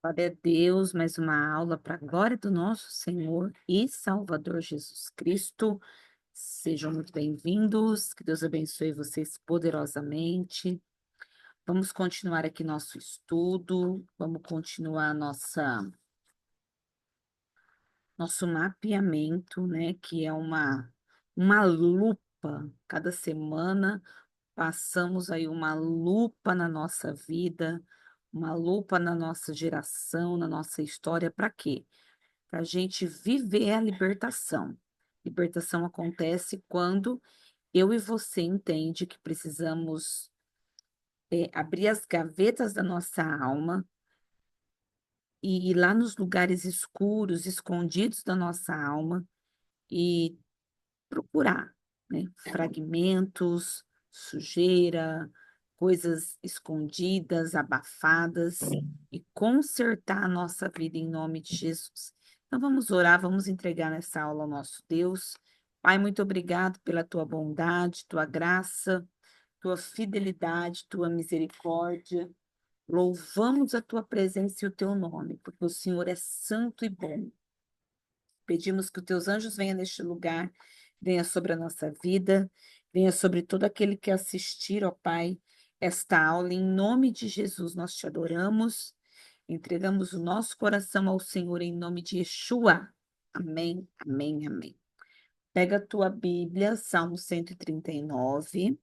Glória a Deus, mais uma aula para a glória do nosso Senhor e Salvador Jesus Cristo. Sejam muito bem-vindos, que Deus abençoe vocês poderosamente. Vamos continuar aqui nosso estudo, vamos continuar nosso mapeamento, né? Que é uma lupa. Cada semana passamos aí uma lupa na nossa vida, uma lupa na nossa geração, na nossa história, para quê? Para a gente viver a libertação. Libertação acontece quando eu e você entende que precisamos abrir as gavetas da nossa alma e ir lá nos lugares escuros, escondidos da nossa alma e procurar, né? Fragmentos, sujeira, coisas escondidas, abafadas, e consertar a nossa vida em nome de Jesus. Então vamos orar, vamos entregar nessa aula ao nosso Deus. Pai, muito obrigado pela tua bondade, tua graça, tua fidelidade, tua misericórdia. Louvamos a tua presença e o teu nome, porque o Senhor é santo e bom. Pedimos que os teus anjos venham neste lugar, venha sobre a nossa vida, venha sobre todo aquele que assistir, ó Pai, esta aula. Em nome de Jesus, nós te adoramos, entregamos o nosso coração ao Senhor em nome de Yeshua. Amém, amém, amém. Pega a tua Bíblia, Salmo 139.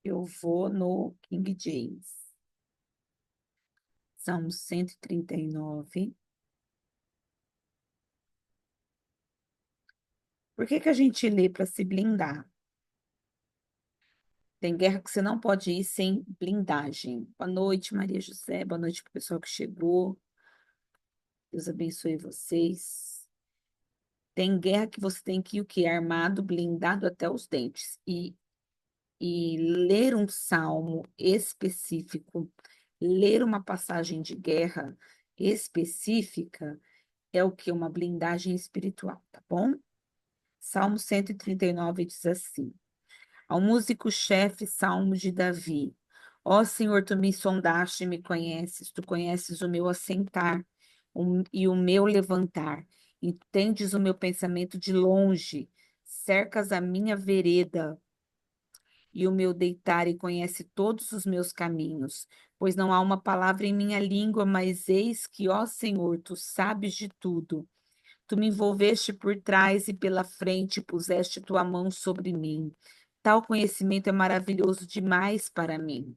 Eu vou no King James. Salmo 139. Por que que a gente lê para se blindar? Tem guerra que você não pode ir sem blindagem. Boa noite, Maria José. Boa noite para o pessoal que chegou. Deus abençoe vocês. Tem guerra que você tem que ir o quê? Armado, blindado até os dentes. E ler um salmo específico, ler uma passagem de guerra específica, é o que? Uma blindagem espiritual, tá bom? Salmo 139 diz assim: ao músico-chefe, Salmo de Davi. Ó Senhor, tu me sondaste e me conheces, tu conheces o meu assentar e o meu levantar, entendes o meu pensamento de longe, cercas a minha vereda e o meu deitar e conhece todos os meus caminhos. Pois não há uma palavra em minha língua, mas eis que, ó Senhor, tu sabes de tudo. Tu me envolveste por trás e pela frente, puseste tua mão sobre mim. Tal conhecimento é maravilhoso demais para mim.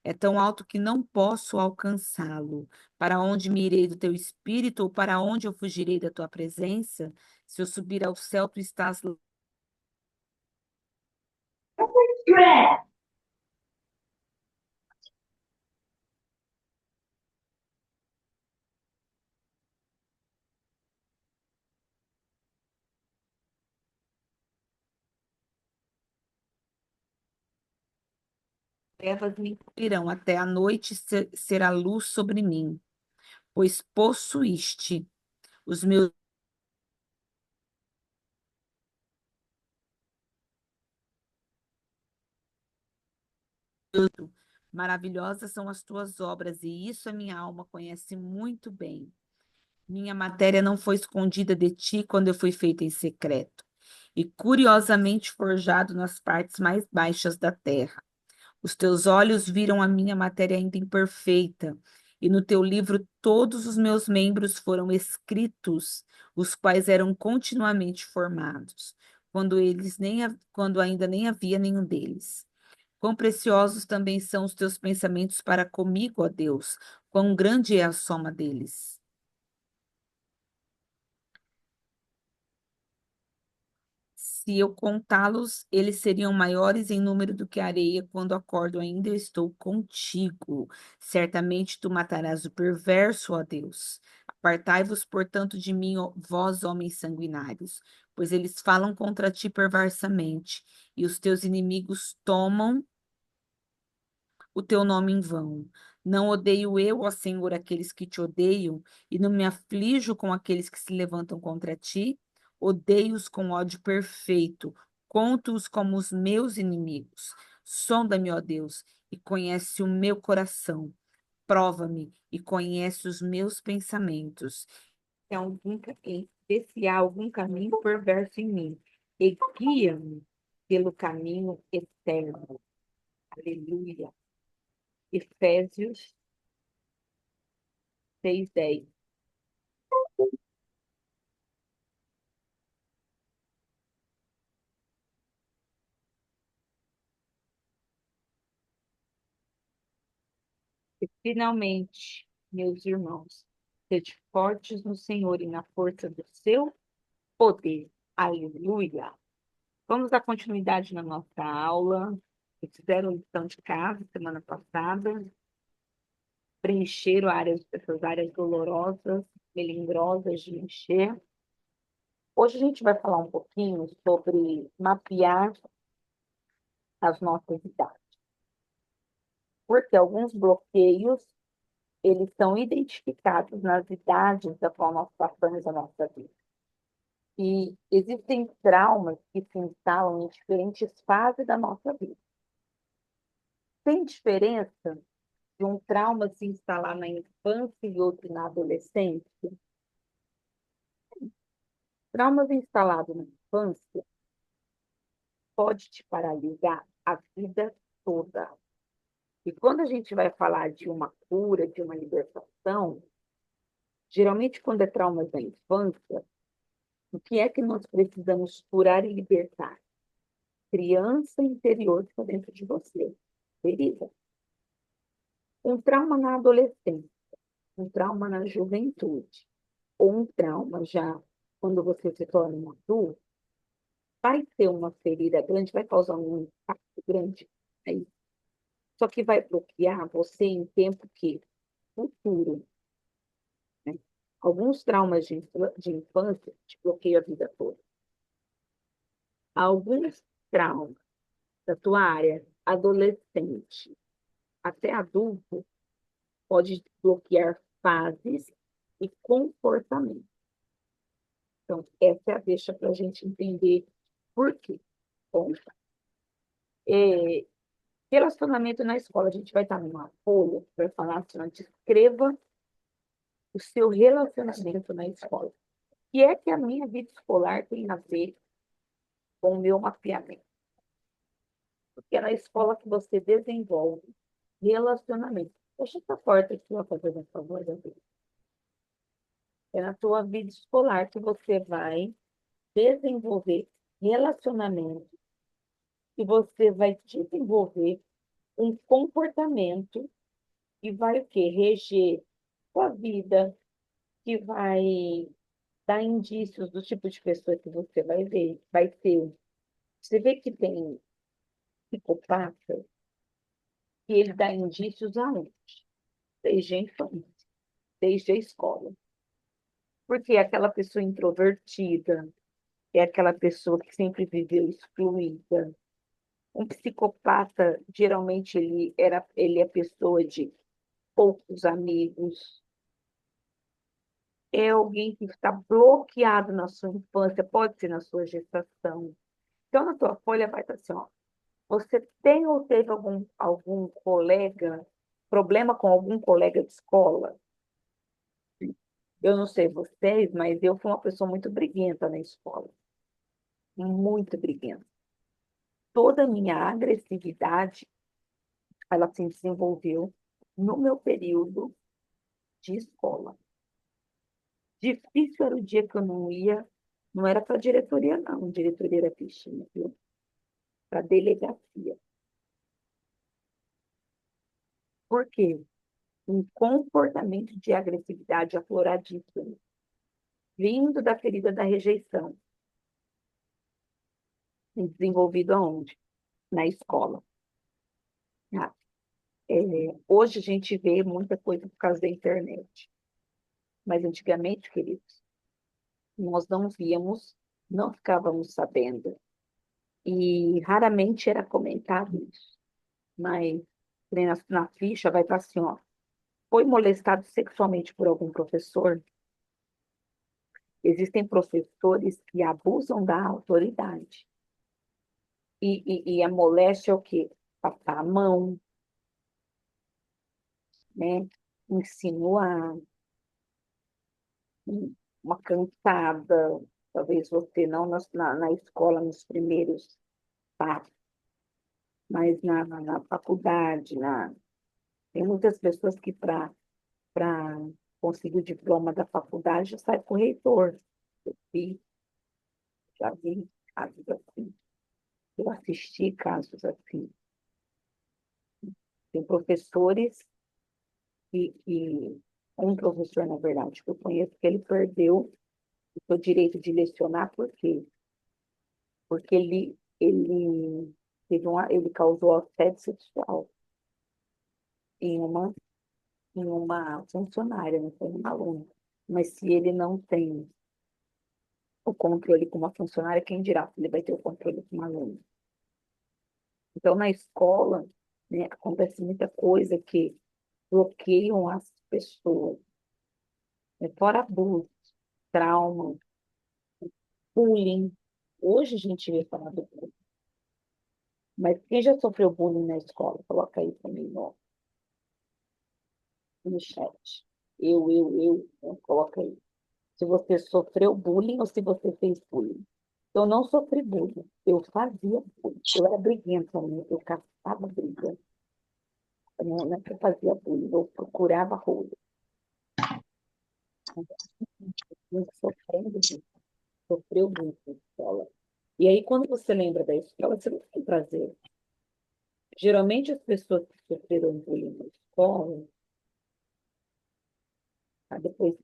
É tão alto que não posso alcançá-lo. Para onde me irei do teu espírito, ou para onde eu fugirei da tua presença? Se eu subir ao céu, tu estás lá. Trevas me cobrirão, até a noite será luz sobre mim, pois possuíste os meus. Maravilhosas são as tuas obras, e isso a minha alma conhece muito bem. Minha matéria não foi escondida de ti quando eu fui feita em secreto, e curiosamente forjado nas partes mais baixas da terra. Os teus olhos viram a minha matéria ainda imperfeita, e no teu livro todos os meus membros foram escritos, os quais eram continuamente formados, quando ainda nem havia nenhum deles. Quão preciosos também são os teus pensamentos para comigo, ó Deus, quão grande é a soma deles. Se eu contá-los, eles seriam maiores em número do que a areia. Quando acordo, ainda estou contigo. Certamente tu matarás o perverso, ó Deus. Apartai-vos, portanto, de mim, ó, vós, homens sanguinários, pois eles falam contra ti perversamente, e os teus inimigos tomam o teu nome em vão. Não odeio eu, ó Senhor, aqueles que te odeiam, e não me aflijo com aqueles que se levantam contra ti. Odeio-os com ódio perfeito, conto-os como os meus inimigos. Sonda-me, ó Deus, e conhece o meu coração. Prova-me e conhece os meus pensamentos. Vê se há algum caminho perverso em mim e guia-me pelo caminho eterno. Aleluia. Efésios 6:10. E finalmente, meus irmãos, sede fortes no Senhor e na força do seu poder. Aleluia. Vamos dar continuidade na nossa aula. Vocês fizeram lição de casa semana passada, preencheram essas áreas dolorosas, melindrosas de encher. Hoje a gente vai falar um pouquinho sobre mapear as nossas idades, porque alguns bloqueios, eles são identificados nas idades da qual nós passamos a nossa vida. E existem traumas que se instalam em diferentes fases da nossa vida. Tem diferença de um trauma se instalar na infância e outro na adolescência? Traumas instalados na infância pode te paralisar a vida toda. E quando a gente vai falar de uma cura, de uma libertação, geralmente quando é traumas da infância, o que é que nós precisamos curar e libertar? Criança interior que está dentro de você. Ferida. Um trauma na adolescência, um trauma na juventude, ou um trauma já quando você se torna um adulto, vai ter uma ferida grande, vai causar um impacto grande aí. Só que vai bloquear você em tempo que futuro, né? Alguns traumas de infância te bloqueiam a vida toda. Alguns traumas da tua área adolescente até adulto pode bloquear fases e comportamento. Então, essa é a deixa para a gente entender por quê. Bom, é, relacionamento na escola, a gente vai estar numa folha que vai falar assim, ó, descreva o seu relacionamento na escola. O que é que a minha vida escolar tem a ver com o meu mapeamento? Porque é na escola que você desenvolve relacionamento. Deixa essa porta aqui, ó, fazer um favor, Davi. É na tua vida escolar que você vai desenvolver relacionamento e você vai desenvolver um comportamento que vai o quê? Reger sua vida, que vai dar indícios do tipo de pessoa que você vai ver, vai ter. Você vê que tem psicopata que ele dá indícios aonde? Desde a infância, desde a escola. Porque é aquela pessoa introvertida, é aquela pessoa que sempre viveu excluída. Um psicopata, geralmente, ele é pessoa de poucos amigos, é alguém que está bloqueado na sua infância, pode ser na sua gestação. Então, na tua folha vai estar assim, ó, você tem ou teve algum colega, problema com algum colega de escola? Eu não sei vocês, mas eu fui uma pessoa muito briguenta na escola. Muito briguenta. Toda a minha agressividade, ela se desenvolveu no meu período de escola. Difícil era o dia que eu não ia, não era para a diretoria, não. A diretoria era fichinha, viu? Para a delegacia. Por quê? Um comportamento de agressividade afloradíssimo, vindo da ferida da rejeição, desenvolvido aonde? Na escola. Ah, hoje a gente vê muita coisa por causa da internet. Mas antigamente, queridos, nós não víamos, não ficávamos sabendo. E raramente era comentado isso. Mas na ficha vai estar assim, ó. Foi molestado sexualmente por algum professor? Existem professores que abusam da autoridade. E a moléstia é o quê? Passar a mão, né? ensinou a uma cantada, talvez você não na escola nos primeiros passos, mas na faculdade, tem muitas pessoas que para conseguir o diploma da faculdade sai com o reitor. E já vi casos assim, eu assisti casos assim. Tem professores um professor, na verdade, que eu conheço, que ele perdeu o seu direito de lecionar, por quê? Porque ele causou assédio sexual em uma, em uma funcionária, não foi uma aluna. Mas se ele não tem o controle com uma funcionária, quem dirá se ele vai ter o controle com uma aluna? Então, na escola, né, acontece muita coisa que bloqueiam as pessoas, né, fora abuso, trauma, bullying. Hoje a gente vê falar do bullying. Mas quem já sofreu bullying na escola? Coloca aí para mim no chat. Coloca aí. Se você sofreu bullying ou se você fez bullying. Eu não sofri bullying. Eu fazia bullying. Eu era briguenta, né? Eu caçava briga. Não é que eu fazia bullying, eu procurava rolo. Muito sofrendo bullying. Sofreu bullying na escola. E aí, quando você lembra da escola, você não tem prazer. Geralmente, as pessoas que sofreram bullying na escola, tá? Depois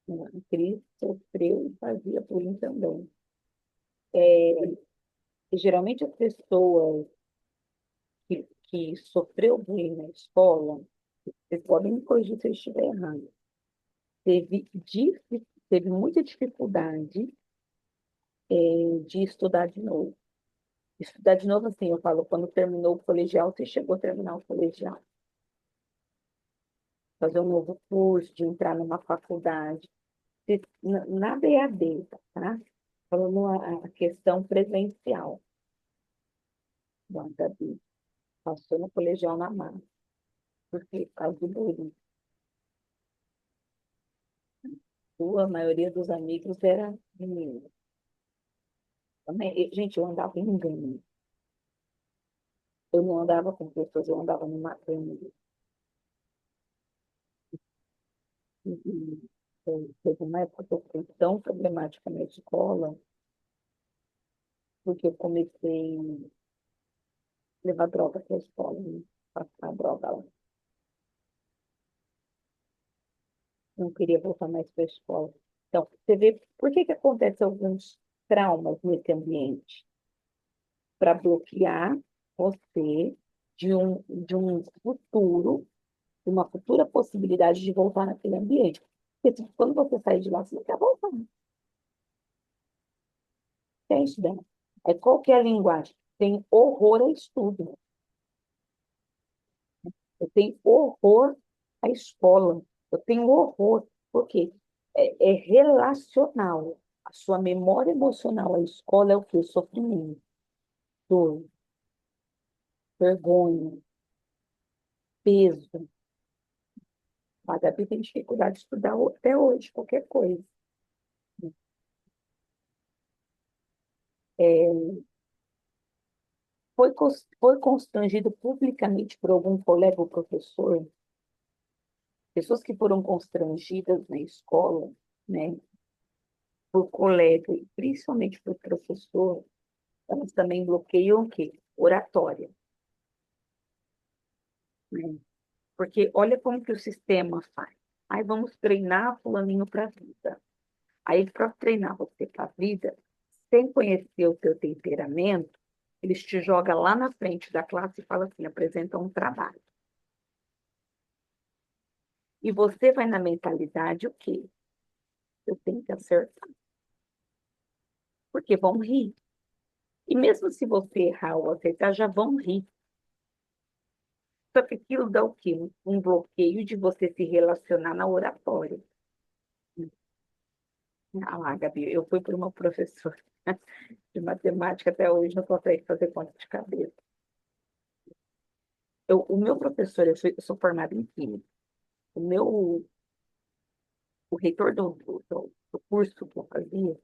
a Cris sofreu e fazia bullying também. E geralmente as pessoas que sofreu bullying na escola, vocês podem me corrigir se eu estiver errado, teve muita dificuldade de estudar de novo. Estudar de novo, assim, eu falo, quando terminou o colegial, você chegou a terminar o colegial. Fazer um novo curso, de entrar numa faculdade. Nada é AD, tá? Falando a questão presencial. Bom, Gabi, passou no colegial na mão, porque por causa do bullying. A maioria dos amigos era menino. Também, gente, eu andava em gangue. Eu não andava com pessoas, eu andava numa gangue. Teve uma época que eu fui tão problemática na escola, porque eu comecei a levar droga para a escola, né? Passar droga lá. Não queria voltar mais para a escola. Então, você vê por que acontece alguns traumas nesse ambiente? Para bloquear você de um futuro, de uma futura possibilidade de voltar naquele ambiente. Porque quando você sai de lá, você não quer voltar. Quer estudar. É qual que é a linguagem? Tem horror a estudo. Eu tenho horror à escola. Eu tenho horror. Por quê? É relacional. A sua memória emocional à escola é o quê? Sofrimento, dor, vergonha, peso. A Gabi tem dificuldade de estudar até hoje, qualquer coisa. É, foi constrangido publicamente por algum colega ou professor, pessoas que foram constrangidas na escola, né, por colega e principalmente por professor, elas também bloqueiam o quê? Oratória, né? Porque olha como que o sistema faz. Aí vamos treinar fulaninho para a vida. Aí, para treinar você para a vida, sem conhecer o teu temperamento, eles te jogam lá na frente da classe e falam assim, apresenta um trabalho. E você vai na mentalidade o quê? Eu tenho que acertar. Porque vão rir. E mesmo se você errar ou acertar, já vão rir. Só que aquilo dá o quê? Um bloqueio de você se relacionar na oratória. Ah lá, Gabi, eu fui por uma professora de matemática até hoje, não consegue fazer conta de cabeça. O meu professor, eu sou formada em química. O reitor do curso que eu fazia,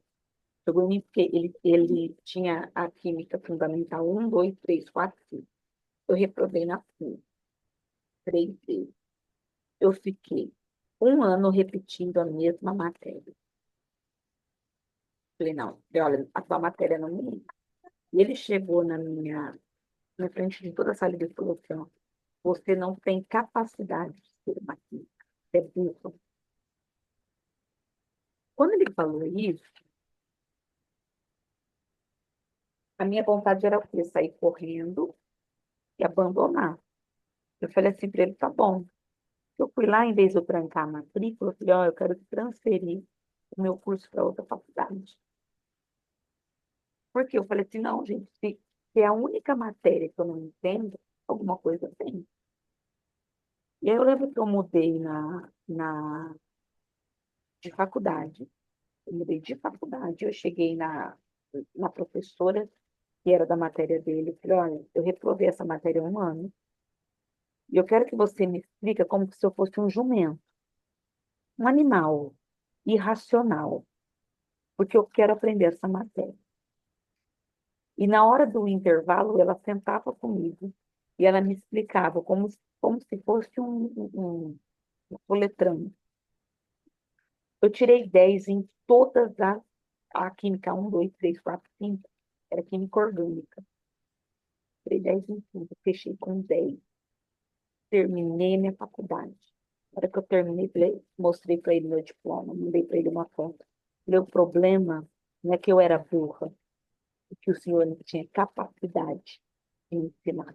chegou em mim porque ele tinha a química fundamental um, 2, 3, 4, 5. Eu reprovei na química, 3 vezes. Eu fiquei um ano repetindo a mesma matéria. Falei, não, falei, olha, a tua matéria não me liga. E ele chegou na frente de toda a sala e ele falou assim, ó, você não tem capacidade de ser uma química, você é burro. Quando ele falou isso, a minha vontade era o quê? Sair correndo e abandonar. Eu falei assim para ele, tá bom. Eu fui lá, em vez de eu trancar a matrícula, eu falei, ó, eu quero transferir o meu curso para outra faculdade. Porque eu falei assim, não, gente, se é a única matéria que eu não entendo, alguma coisa tem. E aí eu lembro que eu mudei de faculdade. Eu mudei de faculdade, eu cheguei na professora, que era da matéria dele, eu falei, olha, eu reprovei essa matéria há um ano, e eu quero que você me explique como se eu fosse um jumento, um animal irracional, porque eu quero aprender essa matéria. E na hora do intervalo, ela sentava comigo e ela me explicava como se fosse um soletrando. Eu tirei 10 em todas a química um, 2, 3, 4, 5. Era química orgânica. Tirei 10 em tudo, fechei com 10. Terminei minha faculdade. Na hora que eu terminei, mostrei para ele meu diploma, mandei para ele uma foto. Meu problema não é que eu era burra, é que o senhor não tinha capacidade de me ensinar.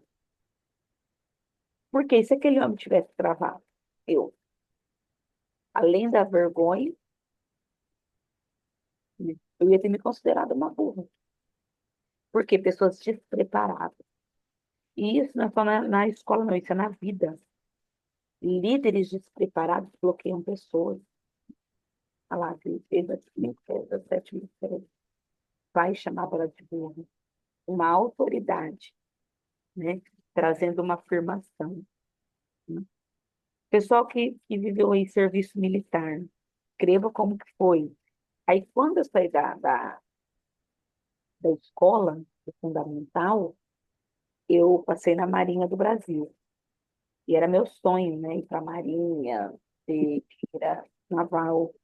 Porque se aquele homem tivesse travado, eu, além da vergonha, eu ia ter me considerado uma burra. Porque pessoas despreparadas. E isso não é só na escola, não, isso é na vida. Líderes despreparados bloqueiam pessoas. Olha lá, ele fez a quinta série, a sétima série. Vai chamar ela de burra. Uma autoridade, né? Trazendo uma afirmação. Né? Pessoal que viveu em serviço militar, escreva como que foi. Aí, quando eu saí da escola, do fundamental, eu passei na Marinha do Brasil. E era meu sonho, né? Ir para a Marinha, ser tira naval.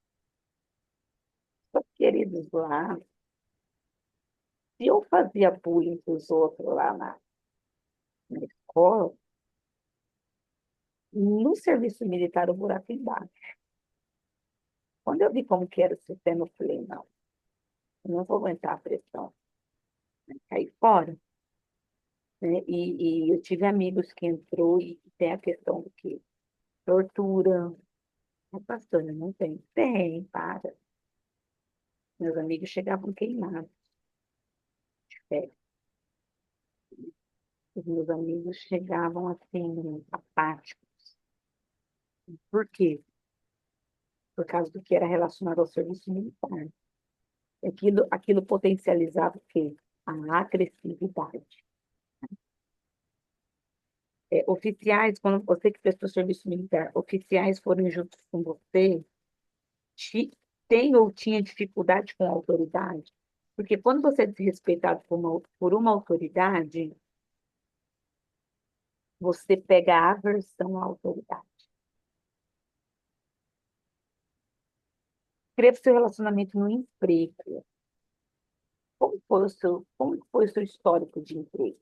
Só que, queridos, lá, se eu fazia bullying com os outros lá na escola, no serviço militar o buraco é embaixo. Quando eu vi como que era o sistema, eu falei, não, eu não vou aguentar a pressão. Né? Caí fora. Né? E eu tive amigos que entrou e tem a questão do que tortura. Mas, pastor, não tem. Tem, para. Meus amigos chegavam queimados. É, os meus amigos chegavam assim, apáticos. Por quê? Por causa do que era relacionado ao serviço militar. Aquilo potencializava o quê? A agressividade. Oficiais, quando você que prestou serviço militar, oficiais foram injustos com você, ti- tem ou tinha dificuldade com a autoridade? Porque quando você é desrespeitado por uma autoridade, você pega a aversão à autoridade. Escreva seu relacionamento no emprego. Como foi o seu histórico de emprego?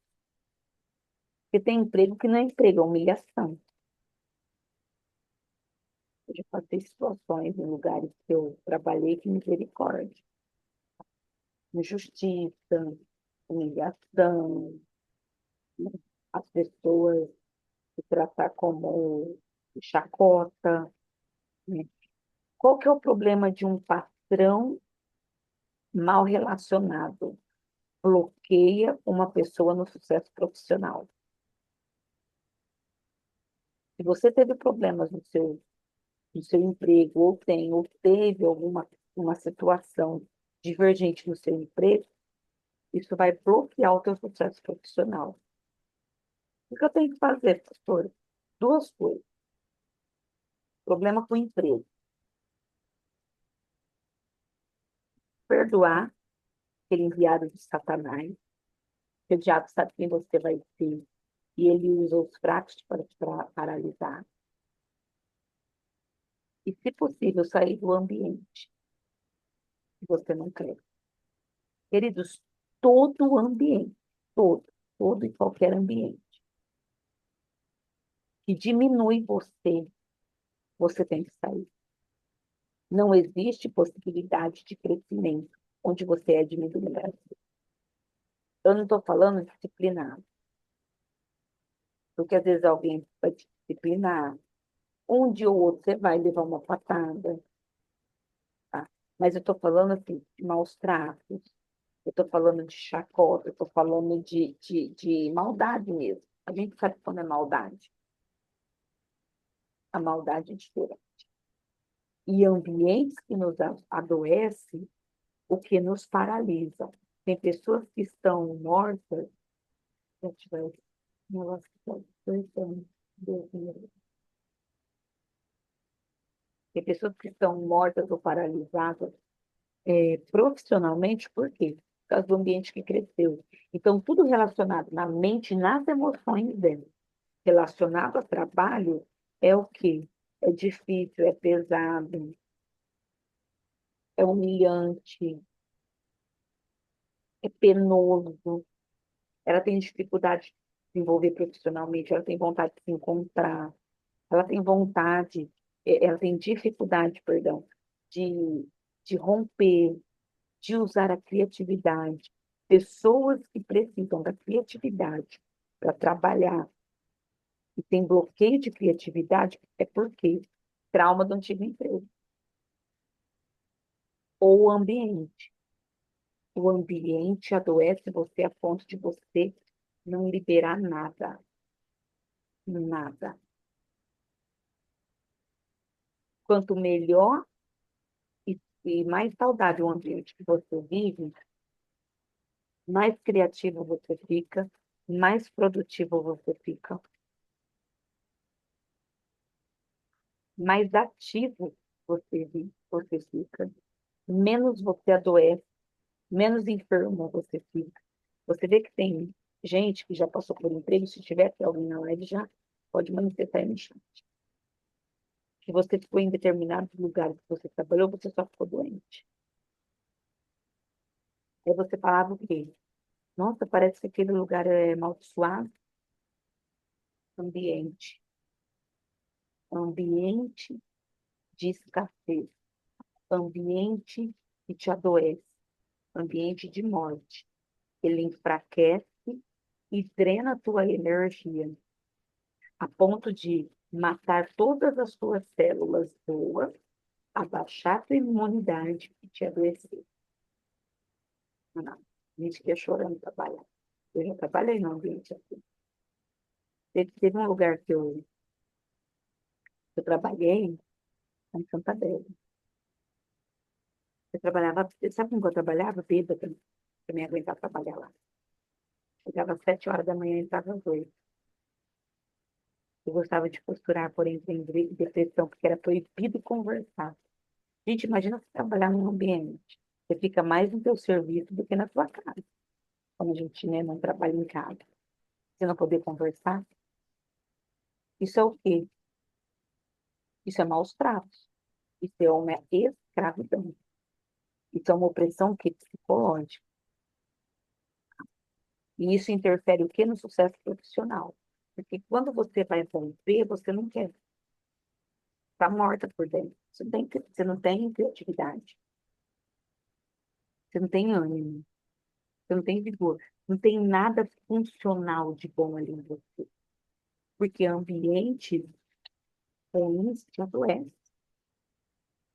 Porque tem emprego que não é emprego, é humilhação. Eu já passei situações em lugares que eu trabalhei que misericórdia. Injustiça, humilhação, né? As pessoas se tratar como chacota, né? Qual que é o problema de um patrão mal relacionado? Bloqueia uma pessoa no sucesso profissional. Se você teve problemas no seu emprego, ou teve alguma uma situação divergente no seu emprego, isso vai bloquear o teu sucesso profissional. O que eu tenho que fazer, pastor? Duas coisas. Problema com o emprego. Perdoar aquele enviado de Satanás, que o diabo sabe quem você vai ser, e ele usa os fracos para te paralisar. E, se possível, sair do ambiente que você não quer. Queridos, todo o ambiente, todo e qualquer ambiente que diminui você, você tem que sair. Não existe possibilidade de crescimento onde você é diminuído. Eu não estou falando disciplinado, porque às vezes alguém vai te disciplinar, um dia ou outro você vai levar uma patada, tá? Mas eu estou falando assim, de maus tratos, eu estou falando de chacota, eu estou falando de maldade mesmo. A gente sabe quando é maldade. A maldade é diferente. E ambientes que nos adoecem, o que nos paralisa. Tem pessoas que estão mortas, já tiveram negócio que tá 2 anos, tem pessoas que estão mortas ou paralisadas profissionalmente, por quê? Por causa do ambiente que cresceu. Então, tudo relacionado na mente e nas emoções dela, relacionado ao trabalho, é o quê? É difícil, é pesado, é humilhante, é penoso. Ela tem dificuldade de se envolver profissionalmente, ela tem vontade de se encontrar, ela tem vontade, ela tem dificuldade, perdão, de, de romper, de usar a criatividade. Pessoas que precisam da criatividade para trabalhar e tem bloqueio de criatividade é porque trauma do antigo emprego ou o ambiente. O ambiente adoece você a ponto de você não liberar nada, nada. Quanto melhor e mais saudável o ambiente que você vive, mais criativo você fica, mais produtivo você fica, mais ativo você fica, menos você adoece, menos enfermo você fica. Você vê que tem gente que já passou por emprego, se tiver aqui alguém na live já pode manifestar aí no chat. Que você ficou em determinados lugares que você trabalhou, você só ficou doente. Aí você falava o quê? Nossa, parece que aquele lugar é amaldiçoado. Ambiente. Ambiente de escassez. Ambiente que te adoece. Ambiente de morte. Ele enfraquece e drena a tua energia a ponto de matar todas as tuas células boas, abaixar a tua imunidade e te adoecer. Não, a gente que é chorando trabalhar. Eu já trabalhei num ambiente assim. Teve um lugar que eu trabalhei, em Santa Bela. Eu trabalhava, sabe como eu trabalhava? Bêbada, para me aguentar trabalhar lá. Chegava às 7 horas da manhã e entrava às 8. Eu gostava de costurar, porém, em depressão, porque era proibido conversar. Gente, imagina você trabalhar num ambiente. Você fica mais no teu serviço do que na tua casa. Quando a gente, né, não trabalha em casa. Você não poder conversar. Isso é o quê? Isso é maus tratos. Isso é uma escravidão. Isso é uma opressão que psicológica. E isso interfere o quê? No sucesso profissional. Porque quando você vai romper, você não quer. Está morta por dentro. Você não tem criatividade. Você não tem ânimo. Você não tem vigor. Não tem nada funcional de bom ali em você. Porque ambiente ruins te adoece.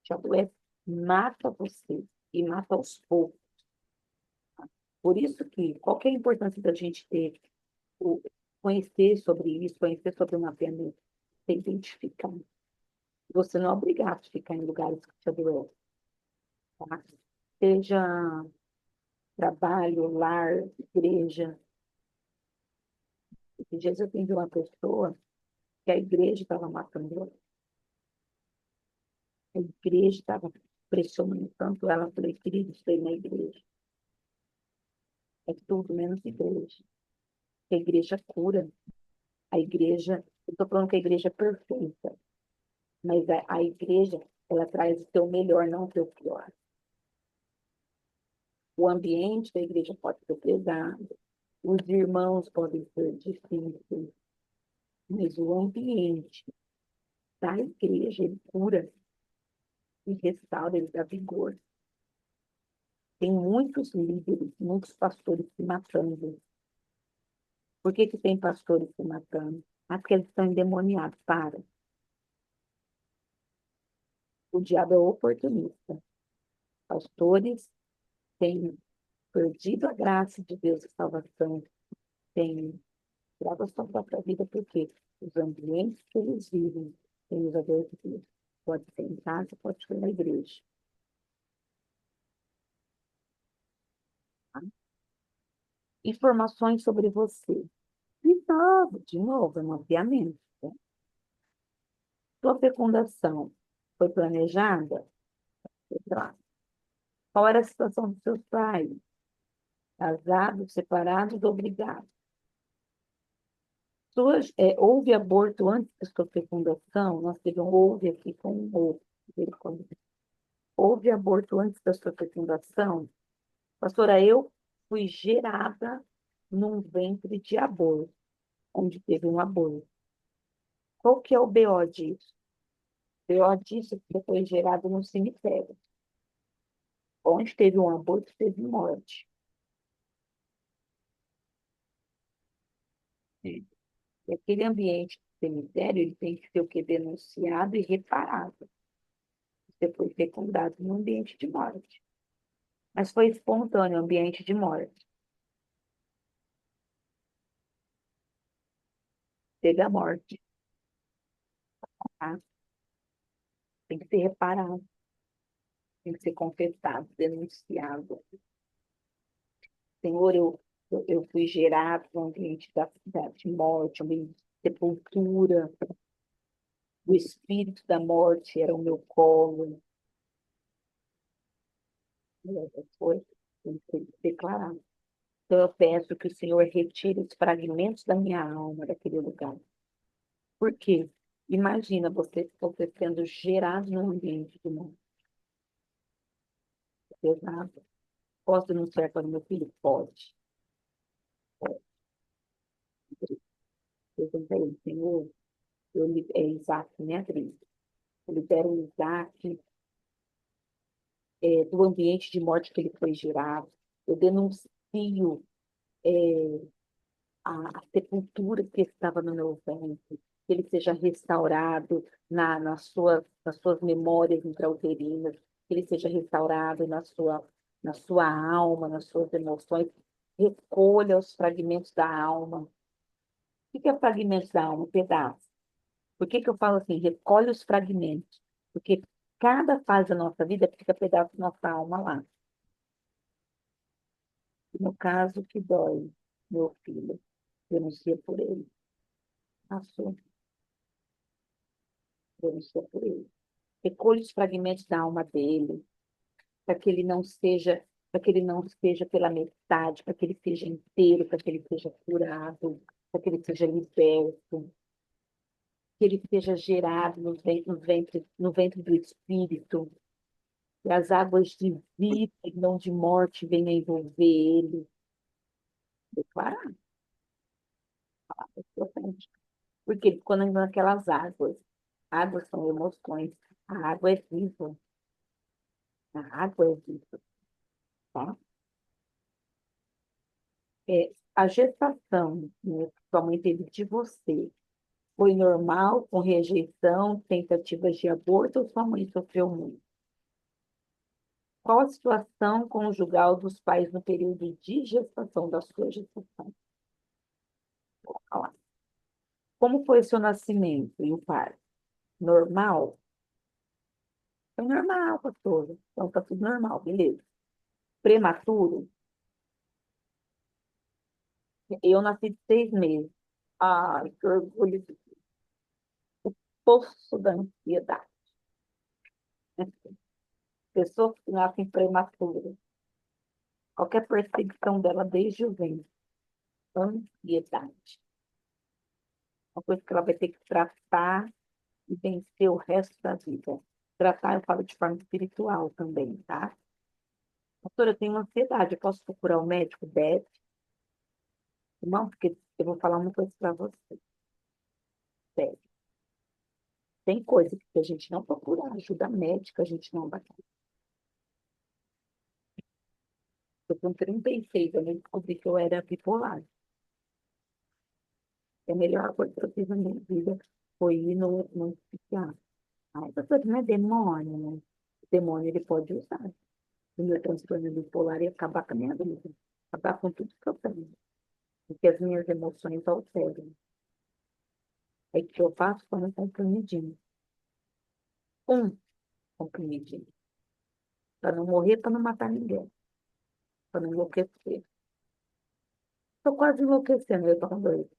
Te adoece. Mata você. E mata aos poucos. Por isso que, qual que é a importância da gente ter, o, conhecer sobre isso, conhecer sobre o mapeamento? Você identificar. Você não é obrigado a ficar em lugares que te adoecem, tá? Seja trabalho, lar, igreja. Esses dias eu atendi uma pessoa que a igreja estava matando ela. A igreja estava pressionando tanto ela, eu falei, querido, isso aí na igreja. É tudo menos igreja. A igreja cura. A igreja, eu estou falando que a igreja é perfeita, mas a igreja, ela traz o teu melhor, não o teu pior. O ambiente da igreja pode ser pesado, os irmãos podem ser difíceis, mas o ambiente da igreja, ele cura e restaura, ele dá vigor. Tem muitos líderes, muitos pastores se matando. Por que que tem pastores se matando? Ah, porque eles estão endemoniados. Para. O diabo é oportunista. Pastores têm perdido a graça de Deus e salvação, têm tirado a sua própria vida, porque os ambientes que eles vivem têm os adoradores. Pode ser em casa, pode ser na igreja. Tá? Informações sobre você. De novo, é um mapeamento. Tá? Sua fecundação foi planejada? Sei lá. Qual era a situação dos seus pais? Casados, separados ou brigados? Houve aborto antes da sua fecundação? Nós tivemos houve aqui com um ovo. Houve aborto antes da sua fecundação? Pastora, eu fui gerada num ventre de aborto, onde teve um aborto. Qual que é o BO disso? O BO disso é que você foi gerado no cemitério. Onde teve um aborto, teve morte. E aquele ambiente do cemitério, ele tem que ser o quê? Denunciado e reparado. Você foi fecundado num ambiente de morte. Mas foi espontâneo, ambiente de morte. Teve a morte, tá? Tem que ser reparado, tem que ser confessado, denunciado. Senhor, eu fui gerado no ambiente de morte, um ambiente de sepultura. O espírito da morte era o meu colo. Foi, tem que declarar. Então, eu peço que o Senhor retire os fragmentos da minha alma daquele lugar. Por quê? Imagina você sendo gerado num ambiente de morte. Pesado. Posso denunciar para o meu filho? Pode. Pode. Eu também, Senhor, é Isaac, minha vida. Eu libero o Isaac do ambiente de morte que ele foi gerado. Eu denuncio a sepultura que estava no meu ventre, que ele seja restaurado nas suas memórias intrauterinas, que ele seja restaurado na sua alma, nas suas emoções. Recolha os fragmentos da alma. O que é fragmentos da alma? Pedaços. Por que que eu falo assim? Recolhe os fragmentos. Porque cada fase da nossa vida fica pedaço da nossa alma lá. No caso que dói, meu filho, denuncia por ele. Passou, denuncia por ele. Recolhe os fragmentos da alma dele, para que ele não seja, para que ele não seja pela metade, para que ele seja inteiro, para que ele seja curado, para que ele seja liberto, que ele seja gerado no ventre do Espírito, que as águas de vida e não de morte venham envolver ele. Declarar, é importante. Porque quando naquelas águas são emoções, a água é viva, a água é viva, tá? A gestação, né, que sua mãe teve de você, foi normal, com rejeição, tentativas de aborto, ou sua mãe sofreu muito? Qual a situação conjugal dos pais no período de gestação, da sua gestação? Vou falar. Como foi o seu nascimento e o parto? Normal? Foi normal, pastor. Então tá tudo normal, beleza. Prematuro? Eu nasci de 6 meses. Ai, que orgulho, poço da ansiedade. Pessoa que nasce prematura, qualquer perseguição dela desde o ventre, ansiedade. Uma coisa que ela vai ter que tratar e vencer o resto da vida. Tratar, eu falo de forma espiritual também, tá? Doutora, eu tenho ansiedade, eu posso procurar o médico? Deve. Não, porque eu vou falar uma coisa para você. Deve. Tem coisa que se a gente não procurar ajuda médica, a gente não vai. Eu com 36, eu nem descobri que eu era bipolar. A melhor coisa que eu fiz na minha vida foi ir no psiquiatra. Ai, doutor, não é demônio, né? O demônio ele pode usar o meu transtorno bipolar e acabar com a minha vida. Acabar com tudo que eu tenho. Porque as minhas emoções alteram. Aí o que eu faço quando um comprimidinho. Um comprimidinho. Para não morrer, para não matar ninguém. Para não enlouquecer. Estou quase enlouquecendo, eu estou doido.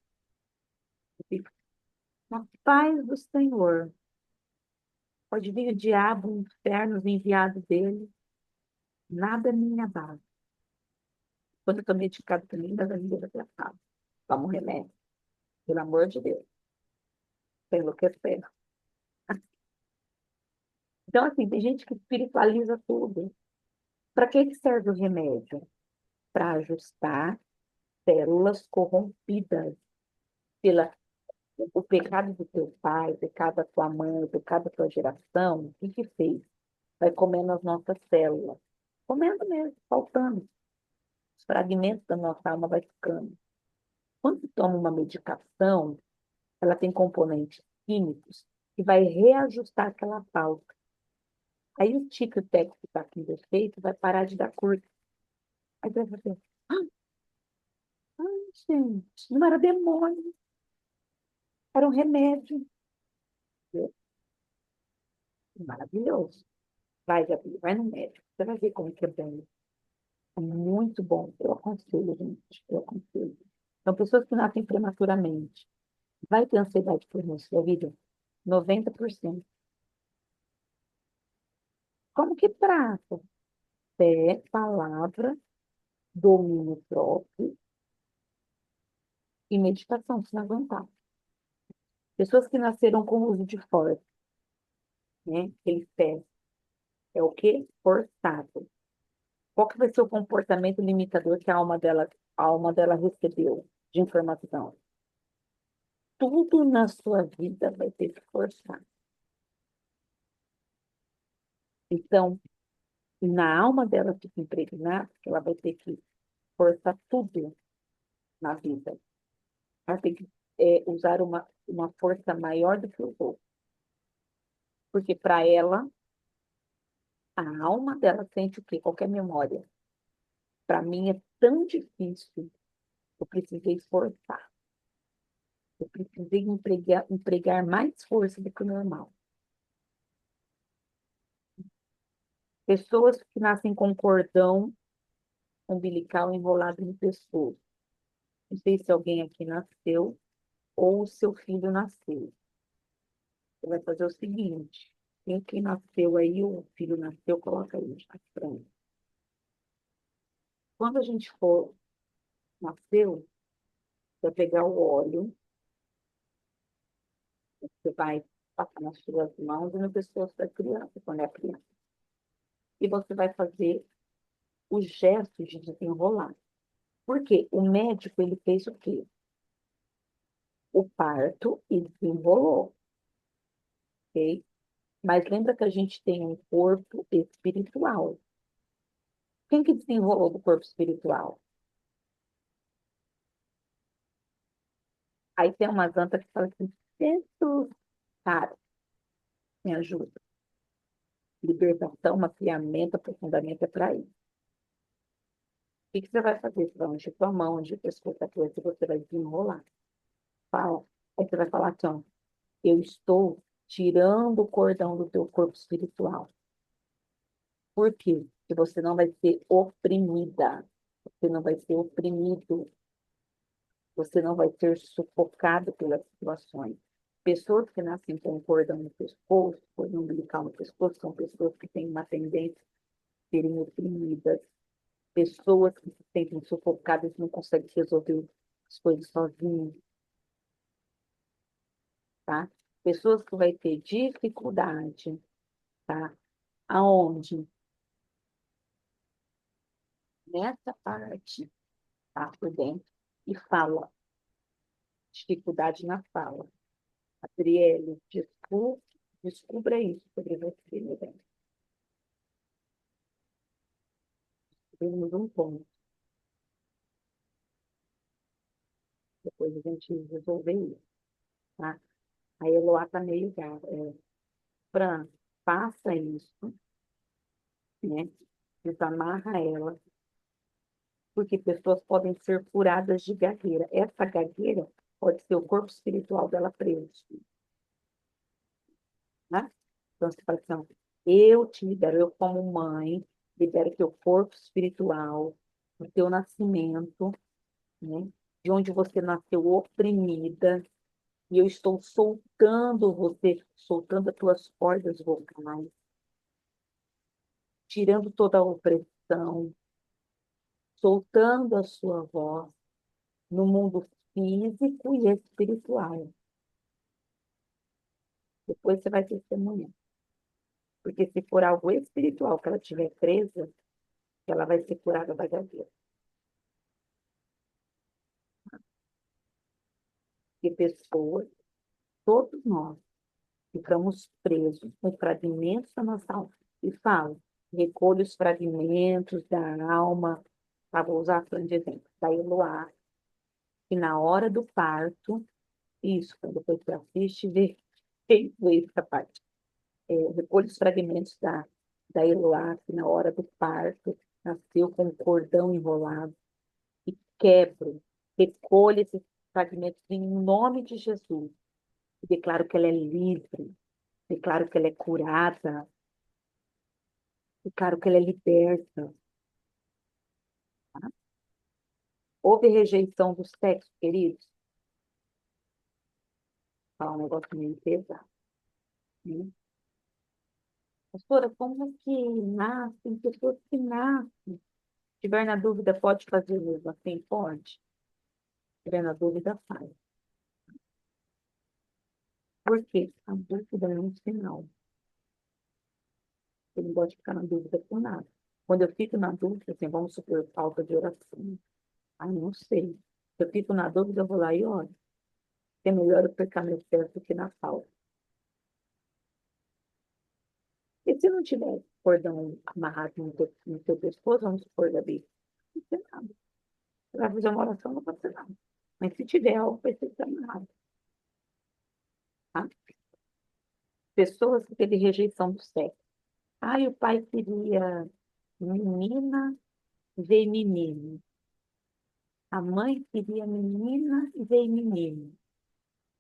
Eu fico, na paz do Senhor. Pode vir o diabo, o inferno, os enviados dele. Nada é minha base. Quando eu estou medicado também, das amigas tratado. Toma um remédio. Pelo amor de Deus. Estou enlouquecendo. Então, assim, tem gente que espiritualiza tudo. Para que serve o remédio? Para ajustar células corrompidas pela o pecado do teu pai, o pecado da tua mãe, o pecado da tua geração. O que que fez? Vai comendo as nossas células. Comendo mesmo, faltando. Os fragmentos da nossa alma vai ficando. Quando você toma uma medicação, ela tem componentes químicos que vai reajustar aquela falta. Aí o tico e o teco que está com defeito vai parar de dar curto. Aí você vai fazer, ai, gente, não era demônio, era um remédio. Maravilhoso. Vai, Gabi, vai no médico. Você vai ver como que é bem. É muito bom. Eu aconselho, gente. Eu aconselho. São pessoas que nascem prematuramente. Vai ter ansiedade por isso da vida? 90%. Como que trata? Fé, palavra, domínio próprio e meditação, se não aguentar. Pessoas que nasceram com uso de força, né? Aquele pé. É o quê? Forçado. Qual que vai ser o comportamento limitador que a alma dela recebeu de informação? Tudo na sua vida vai ter que forçar. Então, na alma dela fica impregnada, que ela vai ter que forçar tudo na vida. Ela tem que usar uma força maior do que o outro. Porque para ela, a alma dela sente o quê? Qualquer memória. Para mim é tão difícil. Eu precisei esforçar. Eu precisei empregar mais força do que o normal. Pessoas que nascem com cordão umbilical enrolado no pescoço. Não sei se alguém aqui nasceu ou o seu filho nasceu. Você vai fazer o seguinte: quem nasceu aí, o filho nasceu, coloca aí aqui pra mim. Quando a gente for nasceu, você vai pegar o óleo, você vai passar nas suas mãos e no pescoço da criança, quando é criança. E você vai fazer o gesto de desenrolar. Por quê? O médico, ele fez o quê? O parto e desenrolou, ok? Mas lembra que a gente tem um corpo espiritual. Quem que desenrolou do corpo espiritual? Aí tem uma santa que fala assim, Jesus, cara, me ajuda. Libertação, mapeamento, aprofundamento é para isso. O que que você vai fazer? Você vai ungir sua mão, ungir o pescoço da coisa, você vai desenrolar. Fala. Aí você vai falar assim, ó, eu estou tirando o cordão do teu corpo espiritual. Por quê? Porque você não vai ser oprimida. Você não vai ser oprimido. Você não vai ser sufocado pelas situações. Pessoas que nascem com um cordão no pescoço, cordão umbilical no pescoço, são pessoas que têm uma tendência a serem oprimidas, pessoas que se sentem sufocadas e não conseguem resolver as coisas sozinhas, tá? Pessoas que vai ter dificuldade, tá? Aonde? Nessa parte, tá? Por dentro. E fala. Dificuldade na fala. Adriele, descubra isso sobre você, meu bem. Temos um ponto. Depois a gente resolver isso, tá? A Eloá tá meio gata. Fran, faça isso, né? Desamarra ela, porque pessoas podem ser furadas de gagueira. Essa gagueira pode ser o corpo espiritual dela preso, né? Então, você fala assim, ó, eu te libero, eu como mãe, libero teu corpo espiritual, o teu nascimento, né? De onde você nasceu oprimida, e eu estou soltando você, soltando as tuas cordas vocais, tirando toda a opressão, soltando a sua voz no mundo físico e espiritual. Depois você vai testemunhar. Porque se for algo espiritual que ela tiver presa, ela vai ser curada da gagueira. Porque pessoas, todos nós, ficamos presos com fragmentos da nossa alma. E falo, recolho os fragmentos da alma, tá? Vou usar de exemplo, da Eloá, que na hora do parto, isso, quando depois você assiste, vê, vê essa parte. Recolho os fragmentos da Eloá, que na hora do parto, nasceu com o cordão enrolado, e quebro, recolho esses fragmentos em nome de Jesus, e declaro que ela é livre, declaro que ela é curada, declaro que ela é liberta. Tá? Houve rejeição do sexo, queridos? Falar um negócio meio pesado. Né? Pastora, como que nasce? Tem pessoas que nascem. Se tiver na dúvida, pode fazer mesmo assim? Pode. Se tiver na dúvida, faz. Por quê? A dúvida é um sinal. Eu não gosto de ficar na dúvida por nada. Quando eu fico na dúvida, assim, vamos supor, falta de oração. Ai, não sei. Se eu fico na dúvida, eu vou lá e oro. É melhor eu pecar meu certo do que na falta. E se não tiver cordão amarrado no teu pescoço, vamos supor, Gabi, não tem nada. Você vai fazer uma oração, não vai acontecer nada. Mas se tiver algo, vai ser amarrado. Tá? Pessoas que teve rejeição do sexo. Ai, o pai queria menina, veio menino. A mãe queria menina e veio menino.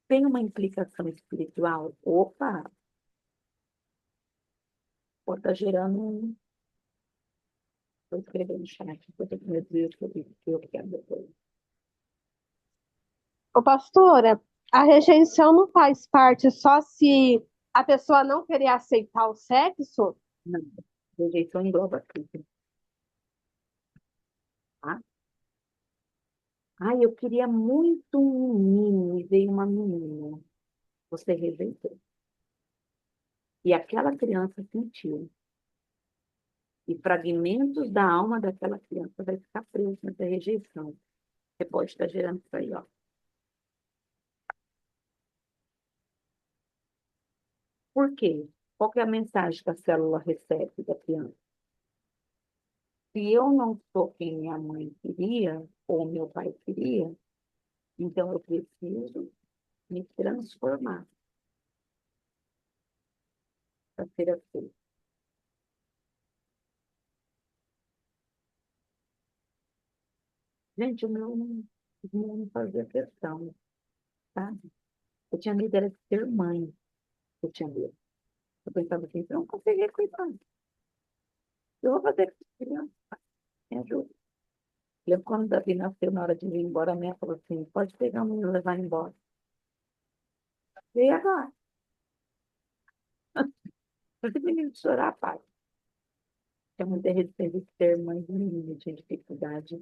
Tem uma implicação espiritual? Opa, pode estar gerando um. Vou escrever no chat, depois eu meu Deus, que eu quero depois. Ô, pastora, a rejeição não faz parte só se a pessoa não querer aceitar o sexo? Não, rejeição engloba tudo, tá? Ai, eu queria muito um menino e veio uma menina. Você rejeitou. E aquela criança sentiu. E fragmentos da alma daquela criança vai ficar preso nessa rejeição. Você pode estar gerando isso aí, ó. Por quê? Qual que é a mensagem que a célula recebe da criança? Se eu não sou quem minha mãe queria, ou meu pai queria, então eu preciso me transformar para ser assim. Gente, o meu não fazia questão, sabe? Eu tinha medo era de ser mãe. Eu tinha medo. Eu pensava assim, eu não conseguia cuidar. Eu vou fazer com essa criança, me ajuda. Lembro quando o Davi nasceu, na hora de ir embora, a minha falou assim, pode pegar o menino e levar embora. E agora? Você menino de chorar, pai. É muita resistência de ter mãe de menina, tinha dificuldade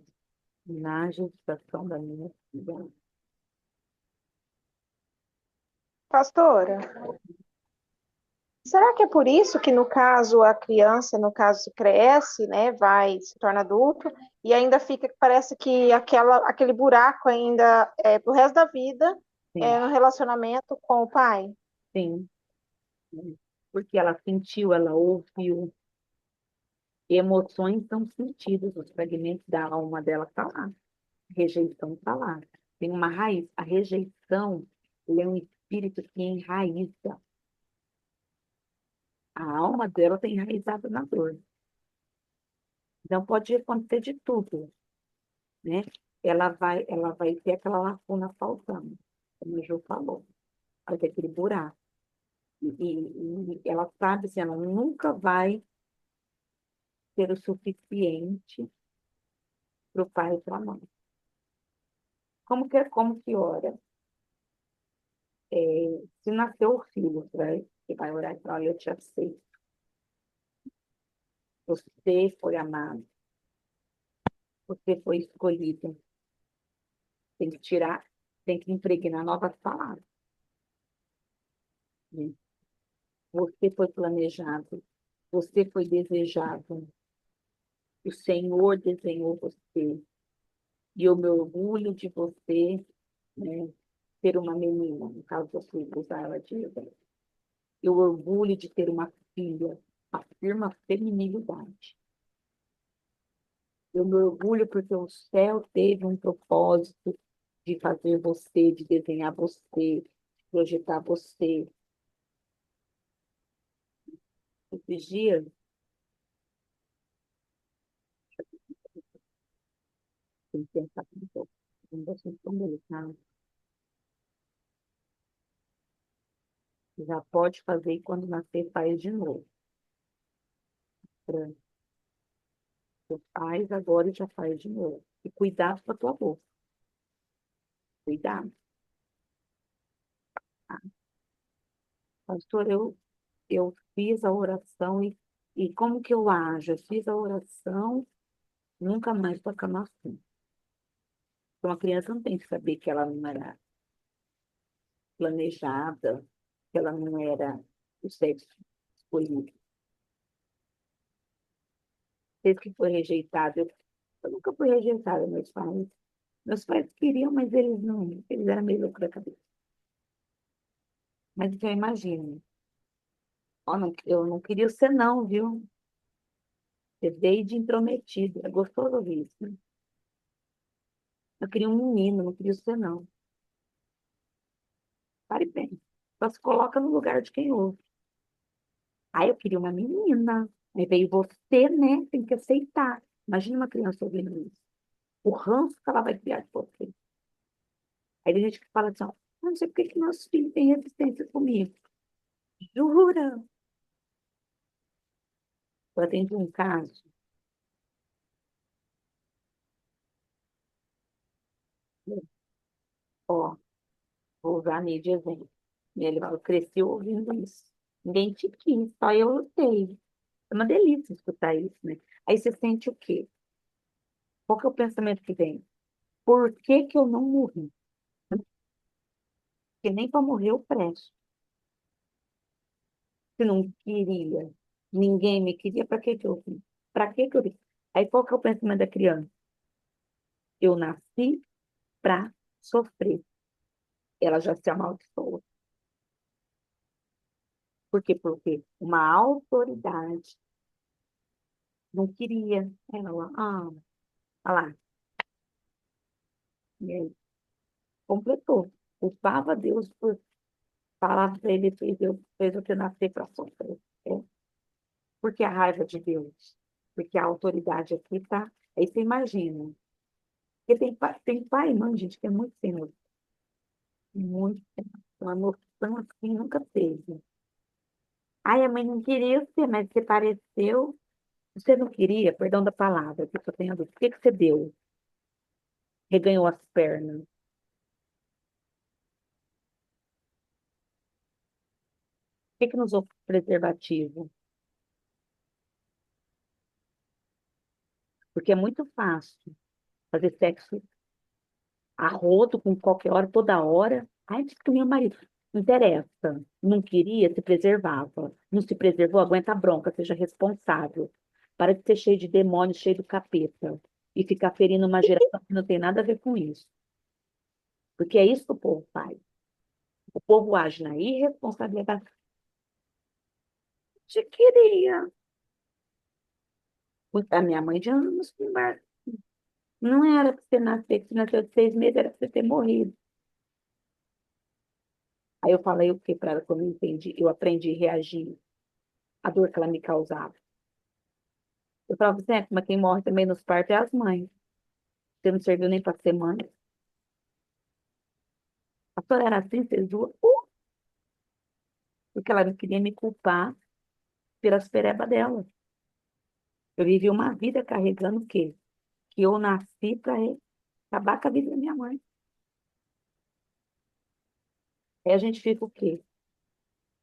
na gestação da minha filha. Pastora, será que é por isso que, no caso, a criança, no caso, cresce, né, vai, se torna adulto, e ainda fica, parece que aquele buraco ainda é pro resto da vida Sim, no relacionamento com o pai? sim. Porque ela sentiu, ela ouviu. Emoções são sentidas, os fragmentos da alma dela tá lá. A rejeição está lá. Tem uma raiz. A rejeição, ele é um espírito que enraiza. A alma dela tem enraizado na dor. Então pode acontecer de tudo, né? Ela vai ter aquela lacuna faltando, como o Ju falou. Vai ter aquele buraco. E ela sabe assim, ela nunca vai ter o suficiente para o pai e para a mãe. Como que ora? Se nasceu o filho, né? Você vai orar e falar, olha, eu te aceito. Você foi amado, você foi escolhido. Tem que tirar, tem que impregnar novas palavras, né? Você foi planejado, você foi desejado. O Senhor desenhou você. E eu me orgulho de você, né, ter uma menina, no caso da sua usar ela de exemplo. Eu orgulho de ter uma filha, afirma a feminilidade. Eu me orgulho porque o céu teve um propósito de fazer você, de desenhar você, de projetar você. Esses dias, tem que pensar um pouco, um assunto tão delicado. Já pode fazer e quando nascer, faz de novo. Pronto. Você faz agora e já faz de novo. E cuidado com a tua boca. Cuidado. Tá? Pastor, eu fiz a oração e como que eu ajo? Eu fiz a oração, nunca mais tocar no assunto. Então, a criança não tem que saber que ela não era planejada, que ela não era o sexo escolhido. Desde que foi rejeitada, eu nunca fui rejeitada, meus pais. Meus pais queriam, mas eles não, eles eram meio loucos da cabeça. Mas então, imagina, ó, eu não queria ser não, viu? Você veio de intrometido, é gostoso ouvir isso, né? Eu queria um menino, não queria ser não. Pare bem. Só se coloca no lugar de quem ouve. Ah, eu queria uma menina. Aí veio você, né? Tem que aceitar. Imagina uma criança ouvindo isso. O ranço que ela vai criar de você. Aí tem gente que fala assim, ó, não sei por que que nosso filho tem resistência comigo. Jura? Eu atendi um caso, ó, vou usar a de exemplo. E ele falou, cresceu ouvindo isso. Ninguém te quis, só eu lutei. É uma delícia escutar isso, né? Aí você sente o quê? Qual que é o pensamento que vem? Por que que eu não morri? Porque nem para morrer eu presto. Se não queria, ninguém me queria, para que que eu vim? Para que que eu vim? Aí qual que é o pensamento da criança? Eu nasci para sofrer. Ela já se amaldiçoa. Por quê? Porque uma autoridade não queria. Ela, olha lá, e aí, completou. Culpava Deus por falar para ele, fez eu ter nascer para sofrer. É. Porque a raiva de Deus? Porque a autoridade aqui tá. Aí você imagina. Porque tem pai e mãe, gente, que é muito sem noção. Muito sem noção. Uma noção assim nunca teve. Ai, a mãe não queria ser, mas você pareceu. Você não queria, perdão da palavra, que eu tenho dúvida. Por que que você deu? Reganhou as pernas. que não usou preservativo? Porque é muito fácil fazer sexo a rodo com qualquer hora, toda hora. Ai, disse que meu marido não interessa, não queria, se preservava. Não se preservou, aguenta a bronca, seja responsável. Para de ser cheio de demônios, cheio do capeta. E ficar ferindo uma geração que não tem nada a ver com isso. Porque é isso que o povo faz. O povo age na irresponsabilidade. Te queria. A minha mãe de anos, não era para você nascer, se nasceu de 6 meses, era para você ter morrido. Aí eu falei o que para ela quando eu entendi? Eu aprendi a reagir à dor que ela me causava. Eu falava assim, mas quem morre também nos partos é as mães. Você não serviu nem para ser mãe. A senhora era assim, vocês duas, porque ela não queria me culpar pelas perebas dela. Eu vivi uma vida carregando o quê? Que eu nasci para acabar com a vida da minha mãe. Aí a gente fica o quê?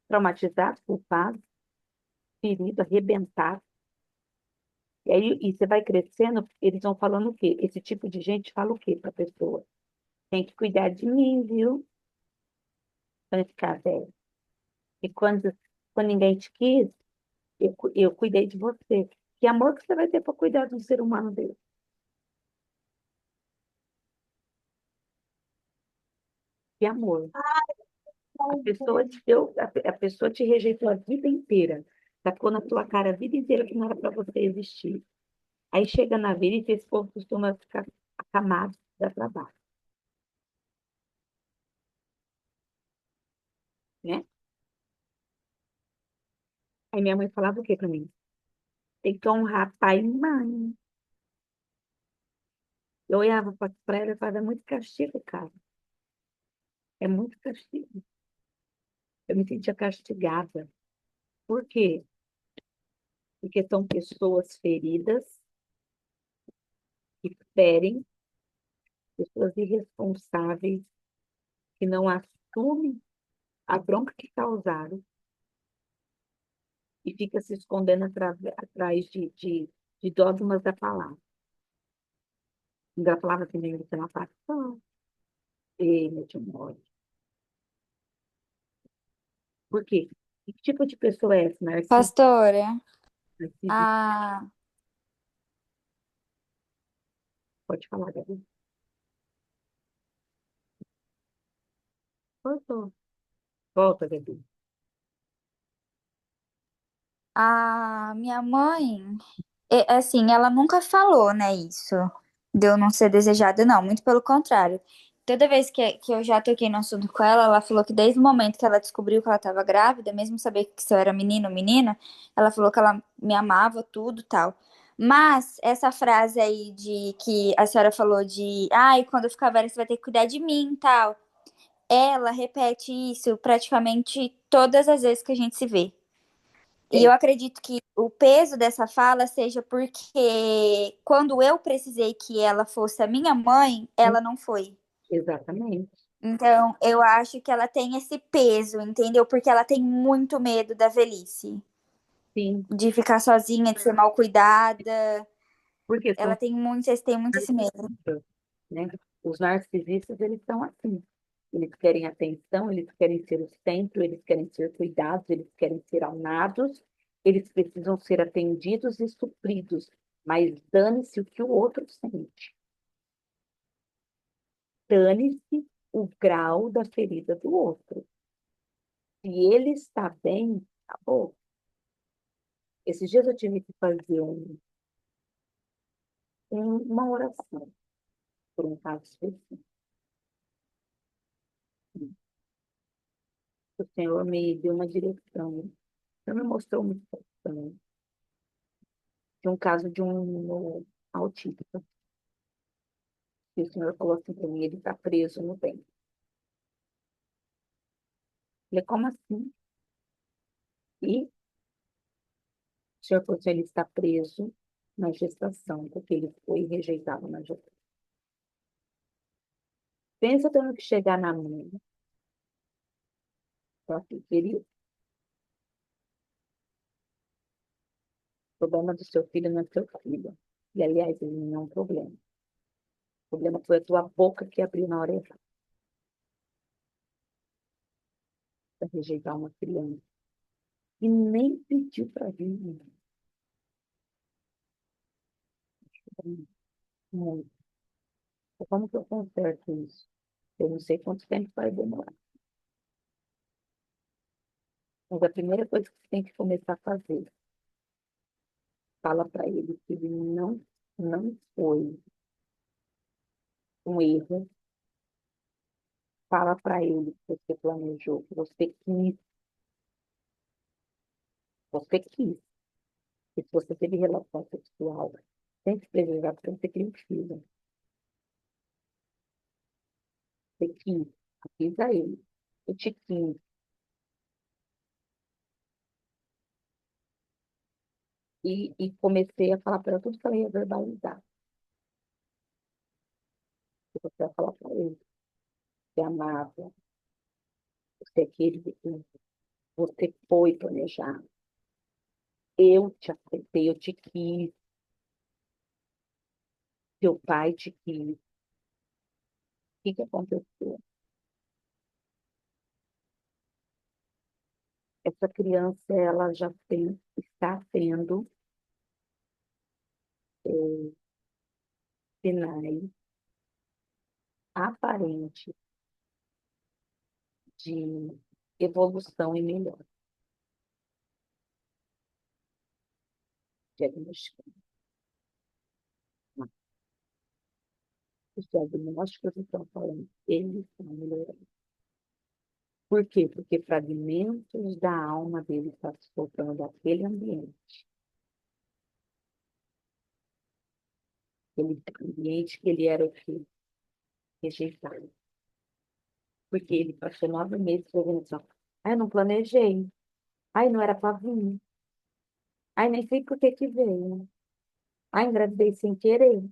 Traumatizado, culpado, ferido, arrebentado. E aí e você vai crescendo, eles vão falando o quê? Esse tipo de gente fala o quê para a pessoa? Tem que cuidar de mim, viu? Quando ficar velho. E quando ninguém te quis, eu cuidei de você. Que amor que você vai ter para cuidar de um ser humano dele? Que amor. A pessoa te deu, a pessoa te rejeitou a vida inteira. Tacou na tua cara a vida inteira que não era para você existir. Aí chega na vida e esse povo costuma ficar acamado, dá trabalho, né? Aí minha mãe falava o quê para mim? Tem que honrar pai e mãe. Eu olhava para ela e falava, é muito castigo, cara. É muito castigo. Eu me sentia castigada. Por quê? Porque são pessoas feridas que ferem, pessoas irresponsáveis que não assumem a bronca que causaram e fica se escondendo atrás de dogmas da palavra. Quando ela falava assim, né, você é uma pastor, meu Timóteo. Por quê? Que tipo de pessoa é essa, narcisista? Pastora, Narcisista? a, Pode falar, Gabi. Voltou. Volta, Gabi. a minha mãe, assim, ela nunca falou, né, isso, de eu não ser desejada, não, muito pelo contrário. Toda vez que eu já toquei no assunto com ela falou que desde o momento que ela descobriu que ela estava grávida, mesmo saber que se eu era menino ou menina, ela falou que ela me amava, tudo tal. Mas essa frase aí de que a senhora falou de, ai, quando eu ficar velha você vai ter que cuidar de mim, tal. Ela repete isso praticamente todas as vezes que a gente se vê. E É, eu acredito que o peso dessa fala seja porque quando eu precisei que ela fosse a minha mãe, ela não foi. exatamente. Então, eu acho que ela tem esse peso, entendeu? Porque ela tem muito medo da velhice, Sim, de ficar sozinha, de ser mal cuidada. porque Ela são tem muito esse medo. narcisistas, né? Os narcisistas, eles são assim. Eles querem atenção, eles querem ser o centro, eles querem ser cuidados, eles querem ser amados, eles precisam ser atendidos e supridos, mas dane-se o que o outro sente. Dane-se o grau da ferida do outro. Se ele está bem, acabou. Esses dias eu tive que fazer uma oração por um caso específico. O Senhor me deu uma direção. Ele me mostrou uma situação de um caso de um autista. E o Senhor falou assim para mim, ele está preso no bem. Falei, como assim? E o Senhor falou assim, ele está preso na gestação, porque ele foi rejeitado na gestação. Pensa tendo que chegar na mãe, só que querido. problema do seu filho não é seu filho. E, aliás, ele não é um problema. O problema foi a tua boca que abriu na hora errada para rejeitar uma criança. E nem pediu para vir. Muito. Como que eu conserto isso? Eu não sei quanto tempo vai demorar. Mas a primeira coisa que você tem que começar a fazer, fala para ele que ele não foi um erro. Fala para ele que você planejou, que você quis. E se você teve relação sexual sem se preservar, porque você queria um filho. Você quis. Avisa ele. Eu te quis. E comecei a falar para ela tudo que ela ia verbalizar. E você ia falar para ele. Você amava. Você queria. Você foi planejado. Eu te aceitei, eu te quis. Seu pai te quis. O que que aconteceu? Essa criança, ela já está tendo sinais aparentes de evolução e melhora. Diagnóstico. Os diagnósticos estão falando, eles estão melhorando. Por quê? Porque fragmentos da alma dele estão se soltando daquele ambiente. Aquele ambiente que ele era o quê? Rejeitado. Porque ele passou 9 meses fazendo assim, ai, não planejei. Ai, não era para vir. Ai, nem sei por que que veio. Ai, engravidei sem querer.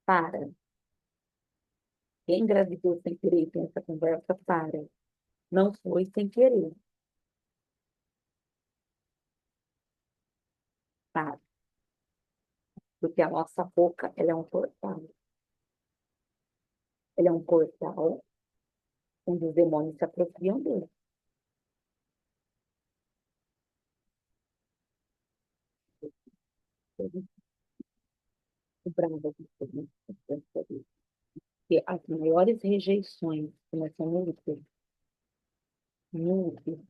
Para. Quem engravidou sem querer tem essa conversa, para. Não foi sem querer. Para. Porque a nossa boca, ela é um portal. Ela é um portal onde os demônios se apropriam dele. O bravo que as maiores rejeições começam no útero. No útero,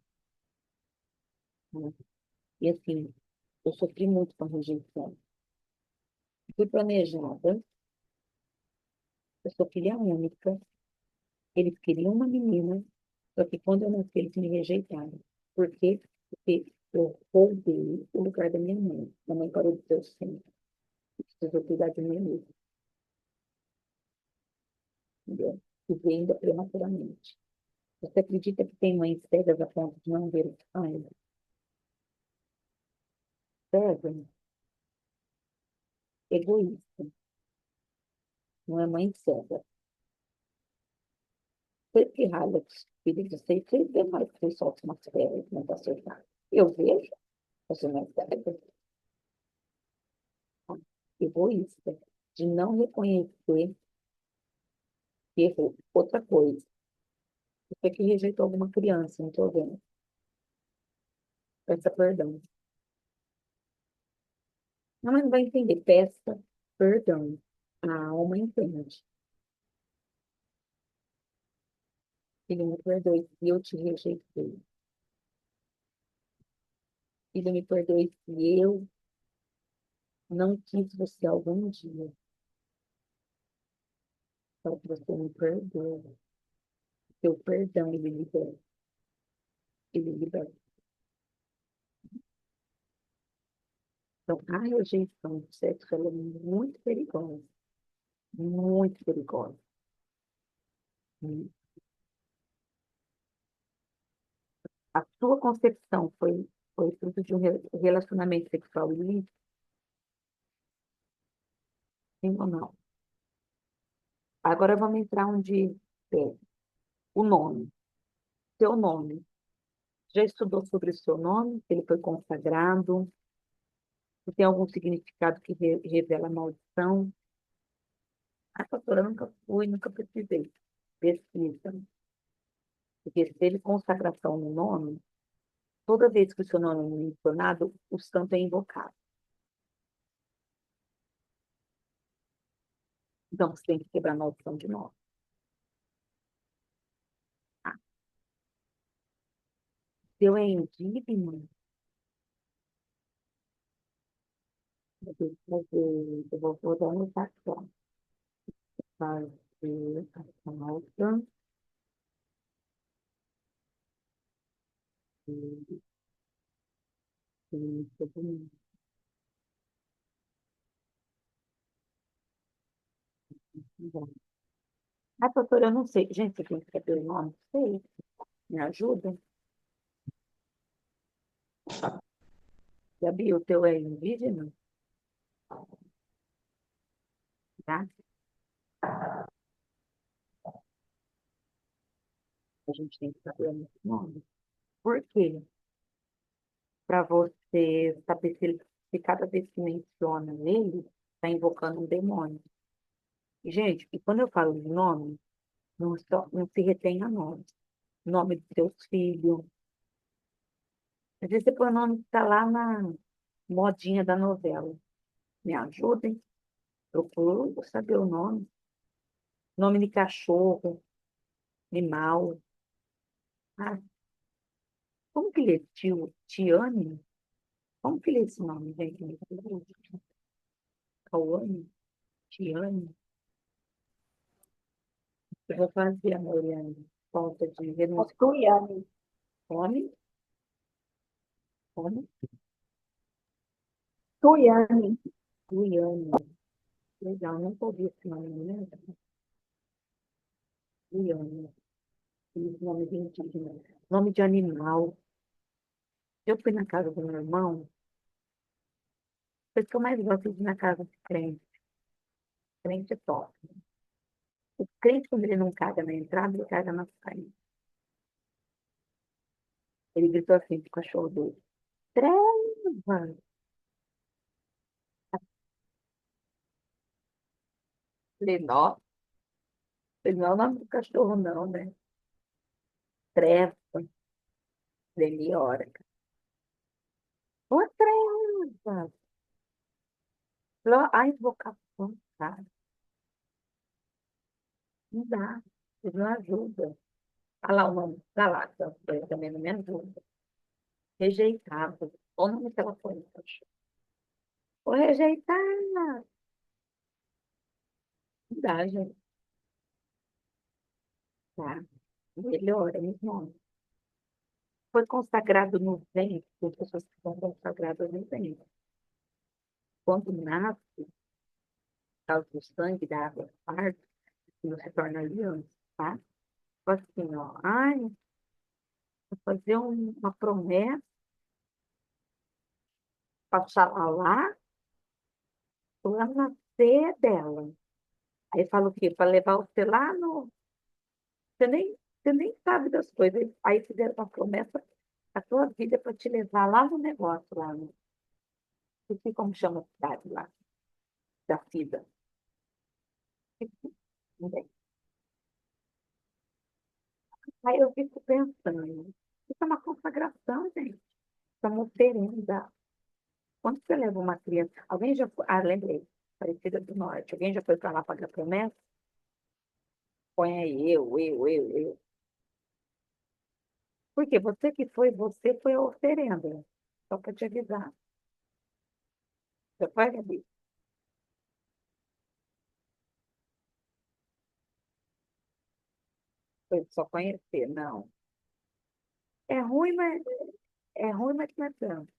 né? E assim, eu sofri muito com a rejeição. Fui planejada, eu sou filha única, eles queriam uma menina, só que quando eu nasci, eles me rejeitaram. Por quê? Porque eu roubei o lugar da minha mãe. Minha mãe parou de ser o centro. Precisou cuidar de mim mesmo, entendeu? E veio ainda prematuramente. Você acredita que tem mães cegas a ponto de não ver o que faz? Cega, egoísta, não é mãe cega. Você que rala os filhos de vocês, você vê mais que você solta umas férias, não está acertado. Eu vejo, você não é cega, tá? Egoísta, de não reconhecer que errou. Outra coisa, você que rejeitou alguma criança, não estou vendo. Peça perdão. Não, mas não vai entender. Peça perdão. A alma entende. Filho, me perdoe se eu te rejeitei. Filho, me perdoe se eu não quis você algum dia. Só que você me perdoa. Seu perdão, ele libera. Ele libera. Então, a rejeição do sexo ela é muito perigosa. Muito perigosa. A sua concepção foi fruto de um relacionamento sexual ilícito, sim ou não? Agora vamos entrar onde é o nome. Seu nome. Já estudou sobre o seu nome? Ele foi consagrado? Se tem algum significado que revela maldição. A pastora nunca fui, nunca precisei. Pesquisa. Porque se teve consagração no nome, toda vez que o seu nome é mencionado, o santo é invocado. Então, você tem que quebrar a maldição de nome. Ah, seu é indigno, eu vou dar uma anotação. Fazer a falta de todo mundo. Ah, doutora, eu não sei. Gente, você tem que saber o nome? Sei. Me ajuda? Gabi, o teu é indígena? Tá? A gente tem que saber o nome. Por quê? Para você saber se cada vez que menciona ele, está invocando um demônio. E, gente, e quando eu falo de nome, não se retém a nome. Nome dos seus filhos. Às vezes você põe o nome que está lá na modinha da novela. Me ajudem? Procuro saber o nome. Nome de cachorro, animal. Ah, como que lê? Tiane? Como que lê esse nome, gente? Cauane? Tiane? Eu vou fazer a Mariana. Falta de A renúncia. Tuiane. Come? Come? Tuiane. Guiane. Legal, não ouvi esse nome, né? Guiane. Esse nome de indígena. Nome de animal. Eu fui na casa do meu irmão. Por isso que eu mais gosto de ir na casa de crente. Crente é top. O crente, quando ele não caga na entrada, ele caga na saída. Ele gritou assim pro cachorro dele. Treva! Falei, nossa, ele não é o nome do cachorro, não, né? Treva. Demora, cara. Ô, treva! A invocação, cara, não dá. Ele não ajuda. Olha lá o nome da Lata, ele também não me ajuda. Rejeitado. O nome do telefone, poxa. Vou rejeitar. Não dá, gente. Tá. Melhora, me nome. Foi consagrado no ventre, as pessoas que são consagradas no ventre. Quando nasce, causa do sangue da água parte, não se torna aliança, tá? Tipo assim, ó, ai, vou fazer uma promessa para lá, lá nascer dela. Aí fala o quê? Para levar você lá no. Você nem sabe das coisas. Aí fizeram uma promessa, a tua vida é para te levar lá no negócio, lá no. Não sei como chama a cidade lá, da vida. Aí eu fico pensando, isso é uma consagração, gente. Isso é uma oferenda. Quando você leva uma criança, alguém já foi, lembrei, Aparecida do Norte, alguém já foi para lá pagar promessa? Põe aí, eu. Porque você foi a oferenda. Só para te avisar. Você foi, Gabi? Foi só conhecer, não. É ruim, mas não é tanto.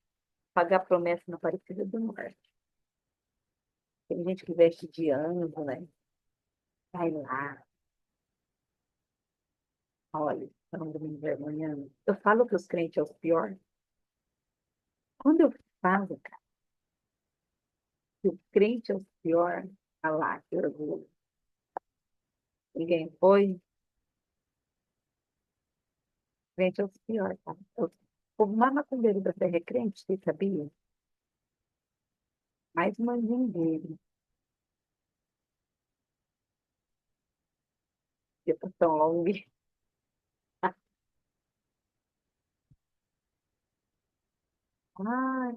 Pagar promessa na Aparecida do Norte. Tem gente que veste de anjo, né? Vai lá, olha, estão me envergonhando. Eu falo que os crentes é os piores. Quando eu falo, cara, que o crente é o pior, olha lá, que orgulho. Ninguém foi, crente é o pior, tá? O povo mais macumbeiro da terra é crente, você sabia? Mais uma dele. Depois tão longo. Ai,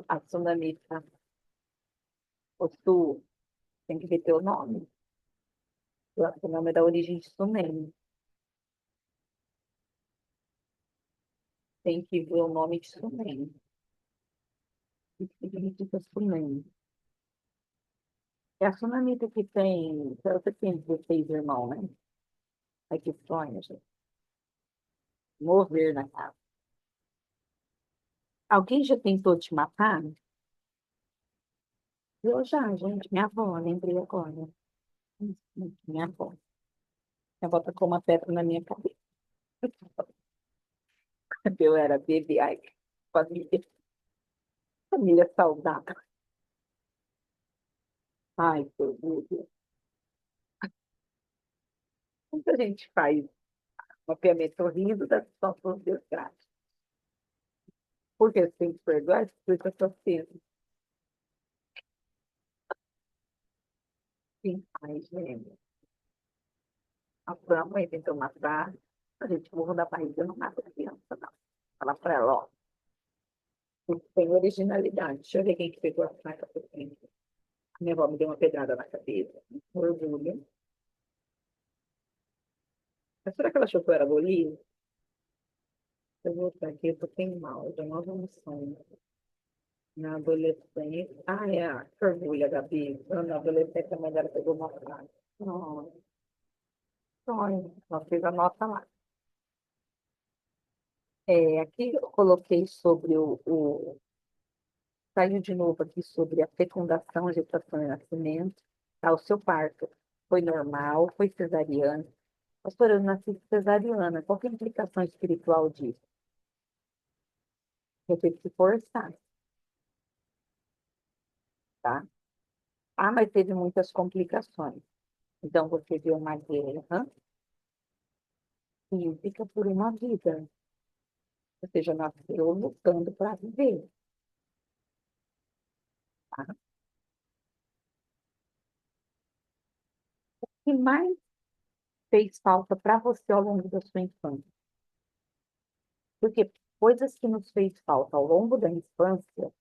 a tsunamita. O tu tem que ver teu nome. O nome é da origem de tsunami. Tem que ver o nome de tsunami. O que significa tsunami? É a tsunamita que tem. Você tem 16 irmãos, né? Ai, que sonho, gente. Mover na casa. Alguém já tentou te matar? Eu já, gente. Minha avó, lembrei agora. Minha avó. Minha avó tacou uma pedra na minha cabeça. Quando eu era bebê, ai, família, família saudável. Ai, que orgulho. Muita gente faz mapeamento rindo das situações desgraças. Porque você tem que perdoar, explica a sua filha. Sim, ai, gente. A mãe tentou matar. A gente morro da barriga, não mata a criança, não. Fala pra ela, ó, não tem originalidade. Deixa eu ver quem que pegou a faca por dentro. Minha avó me deu uma pedrada na cabeça. Orgulho. Mas será que ela achou que eu era bolinho? Eu vou estar aqui, eu tô sem mal, já não vamos sonho. Na adolescência. Ah, é, que orgulho, Gabi. Na adolescência, a mãe dela pegou uma faca. Não, sonho. Ela fez a nota lá. É, aqui eu coloquei sobre saiu de novo aqui sobre a fecundação, gestação e nascimento. Tá, o seu parto foi normal, foi cesariana. Pastor, eu nasci cesariana. Qual que é a implicação espiritual disso? Eu tenho que se forçar, tá? Ah, mas teve muitas complicações. Então, você viu uma guerra física por uma vida. Ou seja, nasceu lutando para viver, tá? O que mais fez falta para você ao longo da sua infância? Porque coisas que nos fez falta ao longo da infância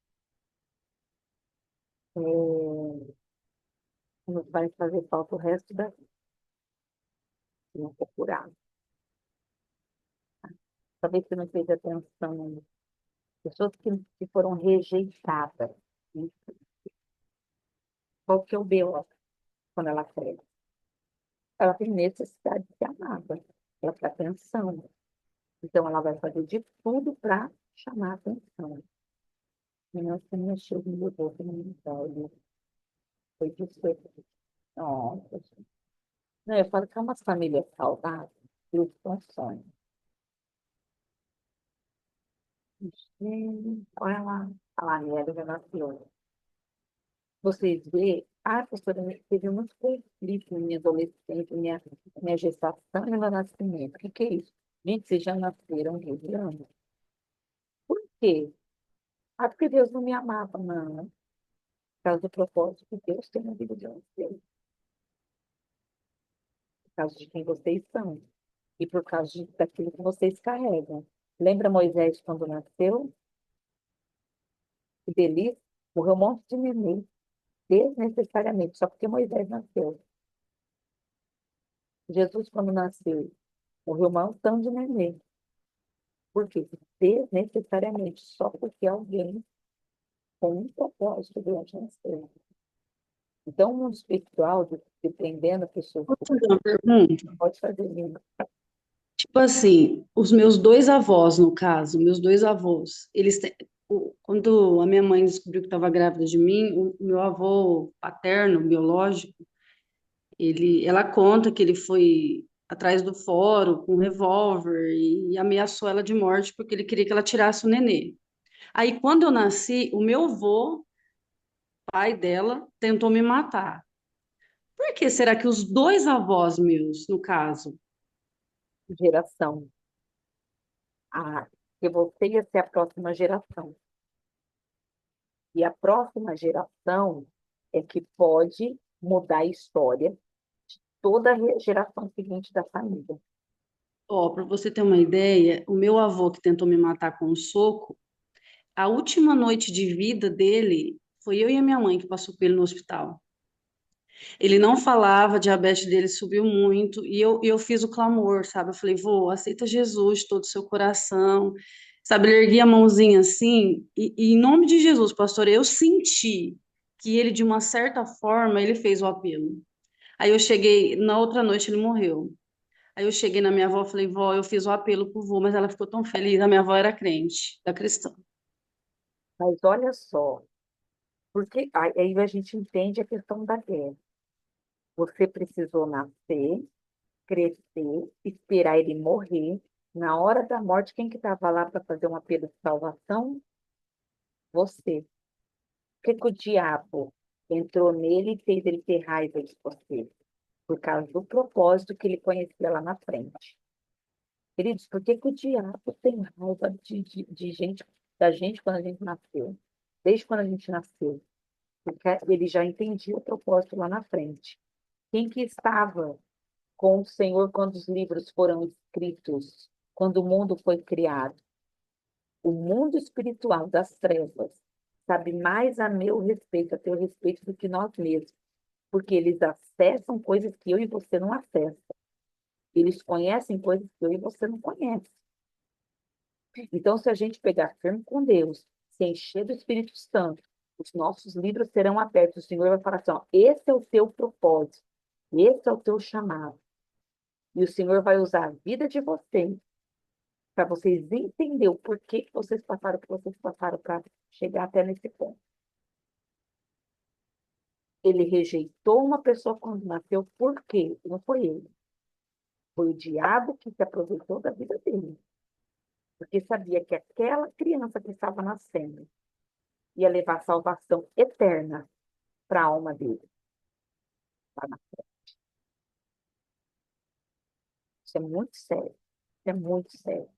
nos vai fazer falta o resto da vida, se não for curado. Talvez você não fez atenção em pessoas que foram rejeitadas. Né? Qual que é o BO quando ela cresce? Ela tem necessidade de ser amada, ela quer atenção. Então, ela vai fazer de tudo para chamar a atenção. Nossa, minha cheia me levou para um olho. Foi disso. Nossa. Não, eu falo que é uma família saudável, grupo com sonho. Gente, olha lá, a Laniela já nasceu. Vocês vê, a professora teve muito conflito na minha adolescência, minha gestação e meu nascimento. O que que é isso? Gente, vocês já nasceram revirando. Por quê? Ah, porque Deus não me amava, não. Por causa do propósito que Deus tem na vida de vocês. Por causa de quem vocês são. E por causa daquilo que vocês carregam. Lembra Moisés quando nasceu? Que delícia. Morreu um monte de neném, desnecessariamente, só porque Moisés nasceu. Jesus, quando nasceu, morreu um montão de neném. Por quê? Desnecessariamente, só porque alguém com um propósito durante nasceu. Então, o mundo espiritual, dependendo da pessoa, Vou fazer uma pergunta. pode fazer lindo. Tipo assim, os meus dois avós, no caso, meus dois avós, quando a minha mãe descobriu que estava grávida de mim, o meu avô paterno, biológico, ela conta que ele foi atrás do fórum com um revólver e ameaçou ela de morte porque ele queria que ela tirasse o nenê. Aí, quando eu nasci, o meu avô, pai dela, tentou me matar. Por que será que os dois avós meus, no caso, Geração. Ah, que você ia ser a próxima geração. E a próxima geração é que pode mudar a história de toda a geração seguinte da família. Ó, para você ter uma ideia, o meu avô que tentou me matar com um soco, a última noite de vida dele foi eu e a minha mãe que passou por ele no hospital. Ele não falava, a diabetes dele subiu muito e eu fiz o clamor, sabe? Eu falei, vô, aceita Jesus de todo o seu coração, sabe? Ele erguia a mãozinha assim e em nome de Jesus, pastor, eu senti que ele, de uma certa forma, ele fez o apelo. Aí eu cheguei, na outra noite ele morreu. Aí eu cheguei na minha avó e falei, vó, eu fiz o apelo pro vô, mas ela ficou tão feliz. A minha avó era crente, da cristã. Mas olha só, porque aí a gente entende a questão da guerra. Você precisou nascer, crescer, esperar ele morrer. Na hora da morte, quem que estava lá para fazer um apelo de salvação? Você. Por que que o diabo entrou nele e fez ele ter raiva de você? Por causa do propósito que ele conhecia lá na frente. Queridos, por que que o diabo tem raiva de gente, da gente quando a gente nasceu? Desde quando a gente nasceu. Porque ele já entendia o propósito lá na frente. Quem que estava com o Senhor quando os livros foram escritos, quando o mundo foi criado? O mundo espiritual das trevas sabe mais a meu respeito, a teu respeito, do que nós mesmos, porque eles acessam coisas que eu e você não acessam. Eles conhecem coisas que eu e você não conhecem. Então, se a gente pegar firme com Deus, se encher do Espírito Santo, os nossos livros serão abertos. O Senhor vai falar assim, ó, esse é o teu propósito, esse é o teu chamado. E o Senhor vai usar a vida de vocês para vocês entenderem o porquê que vocês passaram o que vocês passaram para chegar até nesse ponto. Ele rejeitou uma pessoa quando nasceu, por quê? Não foi ele. Foi o diabo que se aproveitou da vida dele. Porque sabia que aquela criança que estava nascendo ia levar salvação eterna para a alma dele. Lá na frente. Isso é muito sério. Isso é muito sério.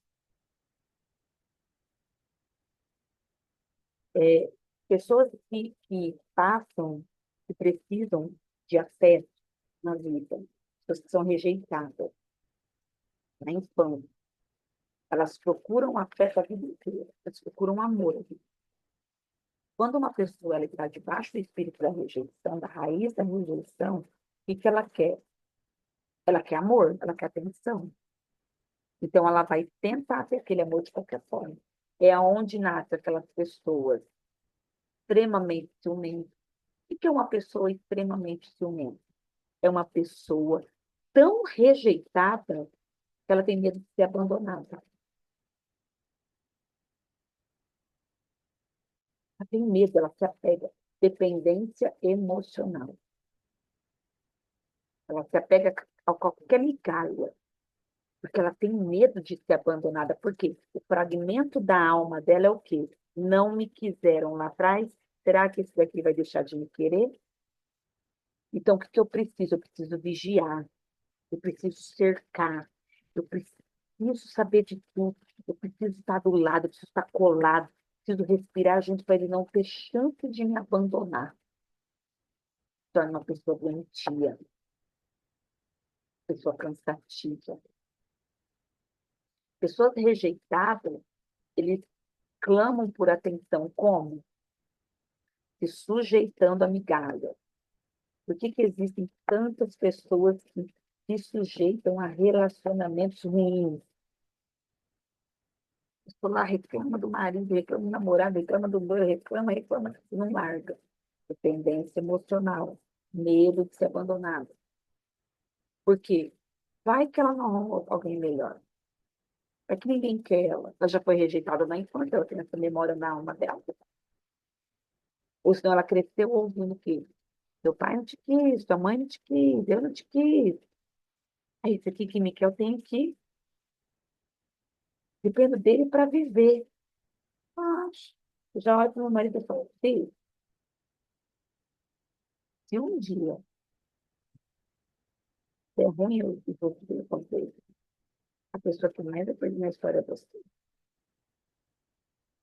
É, pessoas que passam, que precisam de afeto na vida, pessoas que são rejeitadas na infância, elas procuram afeto a vida inteira, elas procuram amor. Quando uma pessoa ela está debaixo do espírito da rejeição, da raiz da rejeição, o que que ela quer? Ela quer amor, ela quer atenção. Então, ela vai tentar ter aquele amor de qualquer forma. É aonde nasce aquelas pessoas extremamente ciumentas. O que é uma pessoa extremamente ciumenta? É uma pessoa tão rejeitada que ela tem medo de ser abandonada. Ela tem medo, ela se apega. Dependência emocional. Ela se apega a qualquer migalha, porque ela tem medo de ser abandonada. Porque o fragmento da alma dela é o quê? Não me quiseram lá atrás, será que esse daqui vai deixar de me querer? Então, o que que eu preciso? Eu preciso vigiar, eu preciso cercar, eu preciso saber de tudo, eu preciso estar do lado, eu preciso estar colado, preciso respirar junto para ele não ter chance de me abandonar. Torna uma pessoa doentia, pessoa cansativa. Pessoas rejeitadas, eles clamam por atenção. Como? Se sujeitando a migalha. Por que que existem tantas pessoas que se sujeitam a relacionamentos ruins? A pessoa lá reclama do marido, reclama do namorado, reclama do banho, reclama, reclama, e não larga. Dependência emocional, medo de ser abandonada. Por quê? Vai que ela não arruma alguém melhor. Vai que ninguém quer ela. Ela já foi rejeitada na infância, ela tem essa memória na alma dela. Ou senão ela cresceu ouvindo que seu pai não te quis, sua mãe não te quis, eu não te quis. É isso aqui que me quer, eu tenho que dependo dele para viver. Mas, já olha para o meu marido e fala, filho, se um dia der ruim, eu vou viver com você. A pessoa que mais depois na história é você.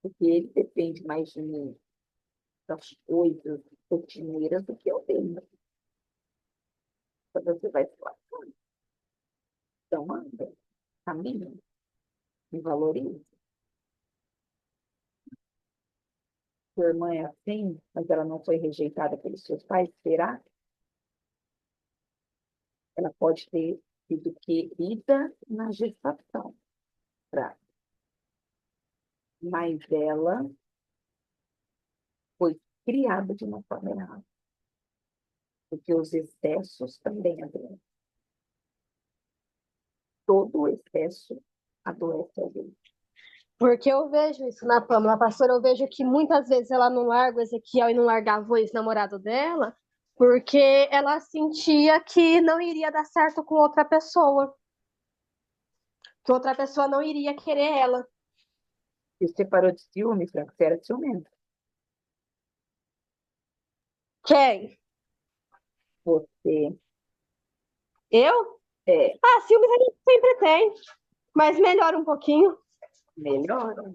Porque ele depende mais de mim. das coisas rotineiras do que eu tenho. Quando você vai falar, então anda, caminha, me valoriza. Sua irmã é assim, mas ela não foi rejeitada pelos seus pais, será? Ela pode ter sido querida na gestação, tá? Mas ela foi criada de uma forma errada, porque os excessos também adoecem. Todo excesso adoece alguém. Porque eu vejo isso na Pâmela, pastora, eu vejo que muitas vezes ela não larga o Ezequiel e não largava o ex-namorado dela, porque ela sentia que não iria dar certo com outra pessoa, que outra pessoa não iria querer ela. E você parou de ciúme, Franco, você era ciumento. Quem? Você Eu? é Ah, ciúmes a gente sempre tem, mas melhora um pouquinho. melhora,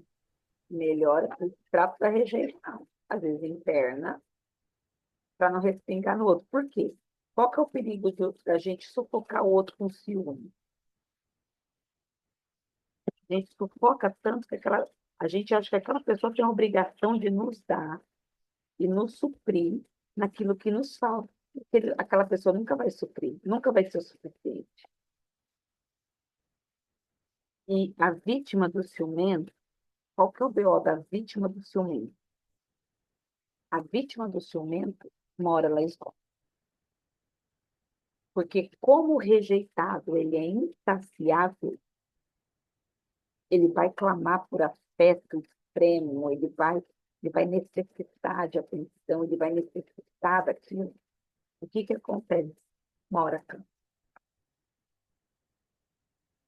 melhora para rejeição. Às vezes interna, para não respingar no outro. Por quê? Qual que é o perigo da gente sufocar o outro com ciúme? A gente sufoca tanto que a gente acha que aquela pessoa tem a obrigação de nos dar e nos suprir naquilo que nos falta. Porque aquela pessoa nunca vai suprir, nunca vai ser o suficiente. E a vítima do ciumento, qual que é o BO da vítima do ciumento? A vítima do ciumento mora lá escola. Porque como o rejeitado ele é insaciável, ele vai clamar por afeto extremo, ele vai necessitar de atenção, ele vai necessitar daquilo. O que que acontece? Uma hora cansa.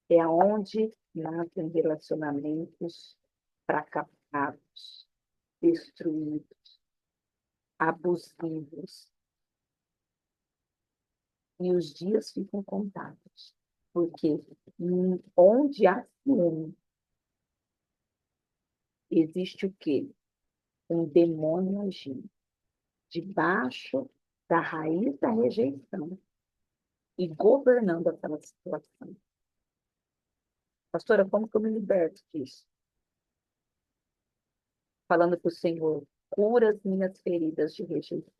É aonde nascem relacionamentos fracassados, destruídos, abusivos. E os dias ficam contados. Porque onde há ciúme, existe o quê? Um demônio agindo debaixo da raiz da rejeição e governando aquela situação. Pastora, como que eu me liberto disso? Falando para o Senhor, cura as minhas feridas de rejeição.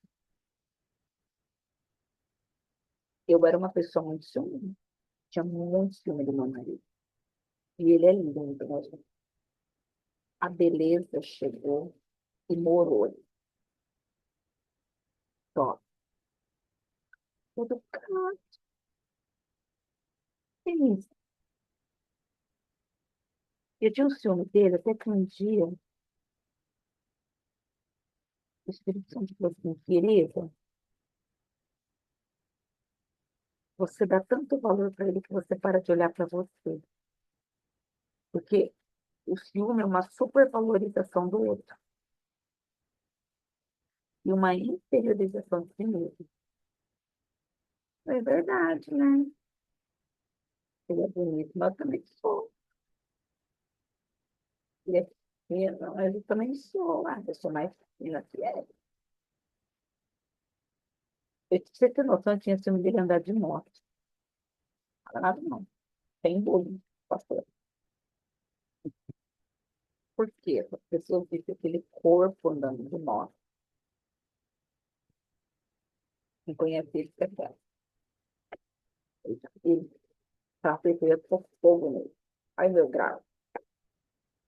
Eu era uma pessoa muito ciumenta, tinha muito ciúme do meu marido. E ele é lindo, né? A beleza chegou e morou ali. Só. Tudo calmo, feliz. Eu tinha um ciúme dele, até que um dia o Espírito Santo falou assim, querida, você dá tanto valor para ele que você para de olhar para você. Porque o ciúme é uma supervalorização do outro e uma inferiorização de si mesmo. É verdade, né? Ele é bonito, mas eu também sou. Ele é pequeno, mas eu também sou. Ah, eu sou mais pequena que ele. Pra você ter noção, eu tinha ciúme dele andar de moto. Não fala nada não. Tem bullying, pastor. Por quê? As pessoas dizem aquele corpo andando de moto. Quem conhece ele, percebe. Ele trata ele com fogo nele. Ai, meu grau.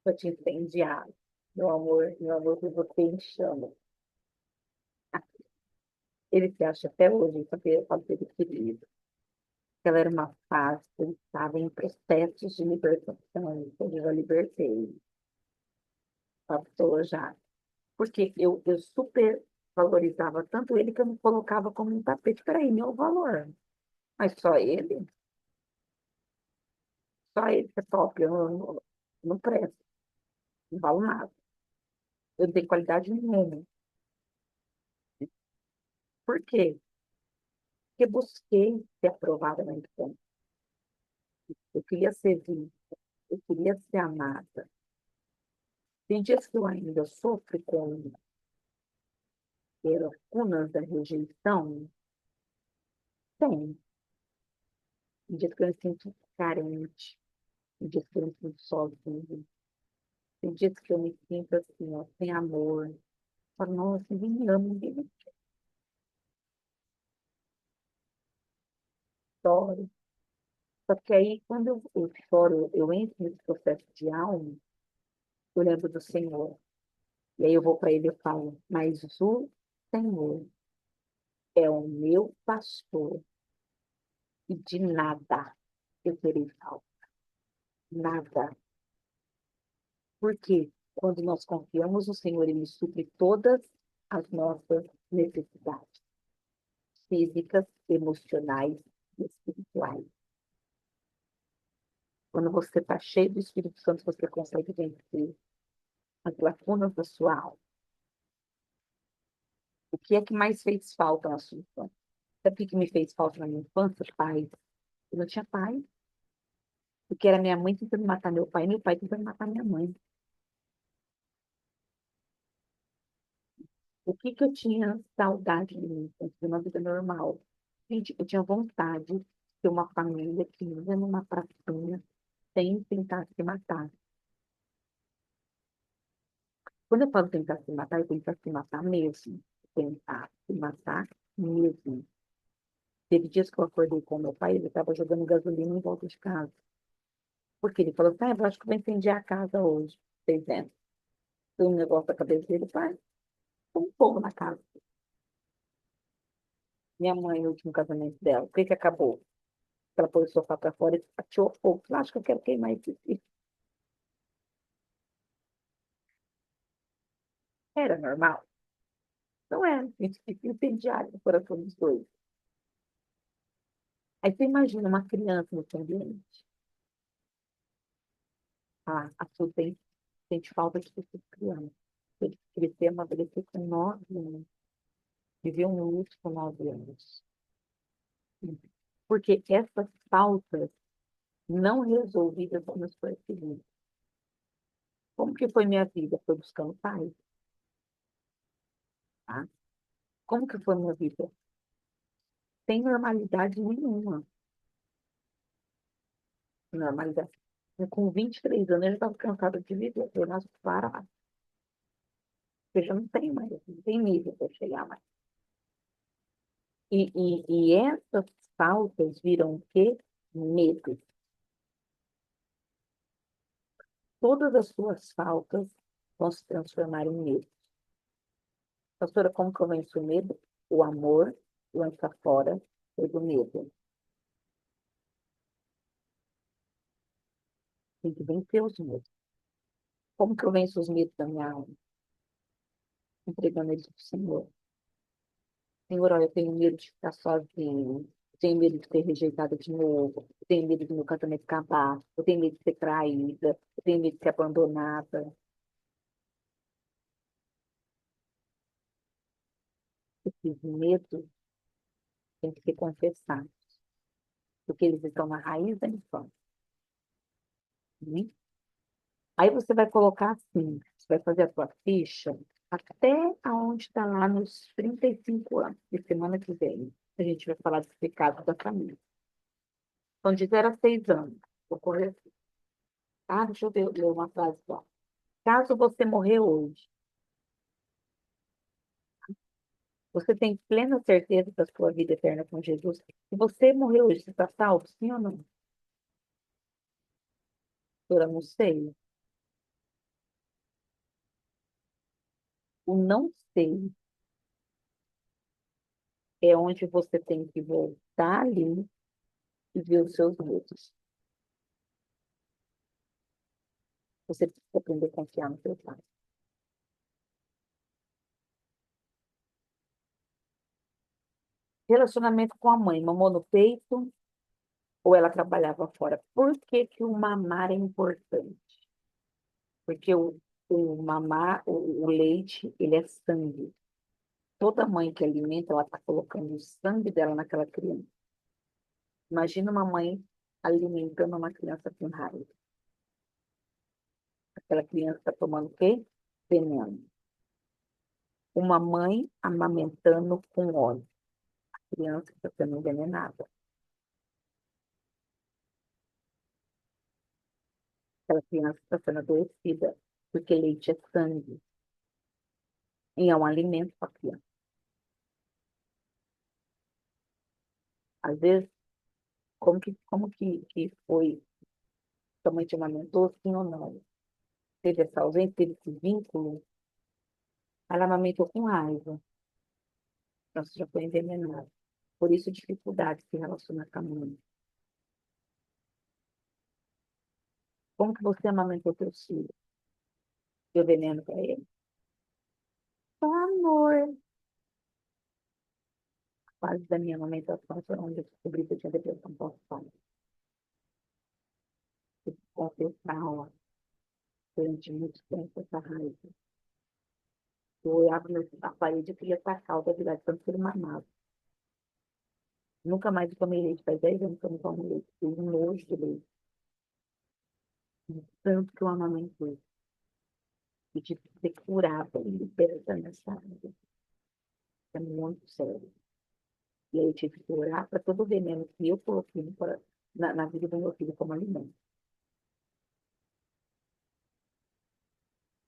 Eu te incendiado. Meu amor, por você em chama. Ele se acha até hoje, porque eu falo que ele querido. Ela era uma fase que ele estava em processos de libertação. Então, eu já libertei. Passou já. Porque eu super valorizava tanto ele que eu me colocava como um tapete. Peraí, meu valor. Mas só ele que é top. Eu não presto, não valo nada. Eu não tenho qualidade nenhuma. Por quê? Porque busquei ser aprovada na infância. Eu queria ser vista, eu queria ser amada. Tem dias que eu ainda sofro com lacunas da rejeição? Tem. Tem dias que eu me sinto carente, tem dias que eu me sinto sozinha, tem dias que eu me sinto assim, ó, sem amor. Falo, nossa, ninguém me ama, ninguém me chora. Só que aí, quando eu choro, eu entro nesse processo de alma, eu lembro do Senhor. E aí eu vou para ele e falo, mas o Senhor é o meu pastor e de nada eu terei falta. Nada. Porque quando nós confiamos no Senhor, Ele supre todas as nossas necessidades físicas, emocionais e espirituais. Quando você está cheio do Espírito Santo, você consegue vencer as lacunas da sua alma. O que é que mais fez falta na sua infância? Sabe o que me fez falta na minha infância? Paz. Eu não tinha paz. Porque era minha mãe tentando matar meu pai e meu pai tentando matar minha mãe. O que que eu tinha saudade de mim, de uma vida normal? Gente, eu tinha vontade de ter uma família que ia numa pracinha sem tentar se matar. Quando eu falo tentar se matar, eu tentar se matar mesmo. Tentar se matar mesmo. Teve dias que eu acordei com meu pai, ele estava jogando gasolina em volta de casa. Porque ele falou assim, eu acho que vou incendiar a casa hoje. Vocês entendem? Foi um negócio da cabeça dele, pai, um fogo na casa. Minha mãe, no último casamento dela, o que que acabou? Ela pôs o sofá para fora e atirou fogo. Eu acho que eu quero queimar isso aqui. Era normal? Não era. A gente fica incendiário no coração dos dois. Aí você imagina uma criança nesse ambiente. Ah, a sua sente falta de ser criança. Ele crescer, amadurecer com 9 anos. Viver um luto com 9 anos. Porque essas faltas não resolvidas vão nos perseguir. Como que foi minha vida? Foi buscando paz. Tá? Como que foi minha vida? Sem normalidade nenhuma. Normalidade. Com 23 anos, eu já estava cansada de viver. Eu nasci parada. Eu já não tenho mais, não tem nível para chegar mais. E essas faltas viram o quê? Medo. Todas as suas faltas vão se transformar em medo. Pastora, como que eu venço o medo? O amor lança fora todo medo. Tem que vencer os medos. Como que eu venço os medos da minha alma? Entregando eles para o Senhor. Senhor, olha, eu tenho medo de ficar sozinho. Eu tenho medo de ser rejeitada de novo. Eu tenho medo do meu casamento acabar. Eu tenho medo de ser traída. Eu tenho medo de ser abandonada. Esses medos têm que ser confessados. Porque eles estão na raiz da infância. Né? Aí você vai colocar assim, você vai fazer a sua ficha até aonde está lá nos 35 anos, de semana que vem. A gente vai falar dos pecados da família. Então, de 0 a 6 anos. Vou correr aqui. Tá? Deixa eu ler uma frase só. Caso você morrer hoje, você tem plena certeza da sua vida eterna com Jesus? Se você morrer hoje, você está salvo? Sim ou não? Eu não sei. O não sei é onde você tem que voltar ali e ver os seus medos. Você precisa aprender a confiar no seu pai. Relacionamento com a mãe. Mamou no peito ou ela trabalhava fora? Por que que o mamar é importante? Porque o mamar, o leite, ele é sangue. Toda mãe que alimenta, ela está colocando o sangue dela naquela criança. Imagina uma mãe alimentando uma criança com raiva. Aquela criança está tomando o quê? Veneno. uma mãe amamentando com óleo. A criança está sendo envenenada. Aquela criança está sendo adoecida, porque leite é sangue. E é um alimento para a criança. Às vezes, como que foi? Sua mãe te amamentou, sim ou não? Teve essa ausência, teve esse vínculo? Ela amamentou com raiva. Então, você já foi envenenado. Por isso, dificuldade de se relacionar com a mãe. Como que você amamentou teu filho? Deu veneno para ele? Só amor. A fase da minha amamentação foi onde eu descobri que eu tinha depressão pós-parto. Eu confessar, ó, durante muito tempo essa raiva. Eu olhava a parede e queria tacar o da tanto que ele mamava. Nunca mais eu tomei leite, faz 10 anos que eu não tomo leite. Tenho nojo de leite. Tanto que eu amamentei. E tive que ser curada e liberta nessa área. É muito sério. E aí eu tive que orar para todo o veneno que eu coloquei na vida do meu filho como alimento.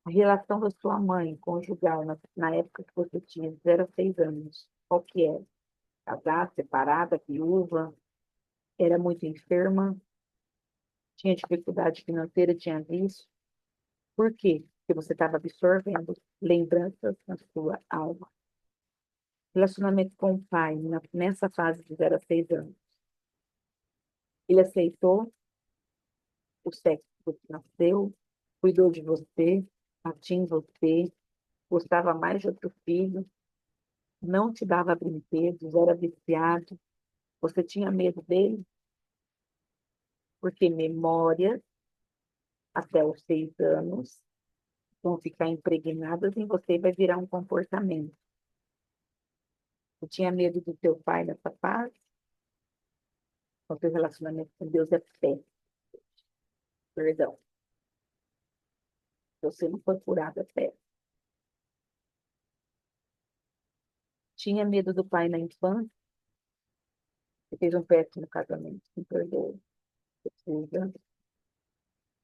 A relação da sua mãe conjugal na época que você tinha 0 a 6 anos, qual que é? Casada, separada, viúva, era muito enferma, tinha dificuldade financeira, tinha vício. Por quê? Porque você estava absorvendo lembranças na sua alma. Relacionamento com o pai, nessa fase de 0 a 6 anos. Ele aceitou o sexo que você nasceu, cuidou de você, batia em você, gostava mais de outro filho, não te dava brinquedos, era viciado. Você tinha medo dele? Porque memórias até os 6 anos vão ficar impregnadas em você e vai virar um comportamento. Você tinha medo do teu pai nessa fase? O teu relacionamento com Deus é fé. Perdão. Você não foi curado, é fé. Tinha medo do pai na infância? Você fez um péssimo casamento, me perdoe. Você precisa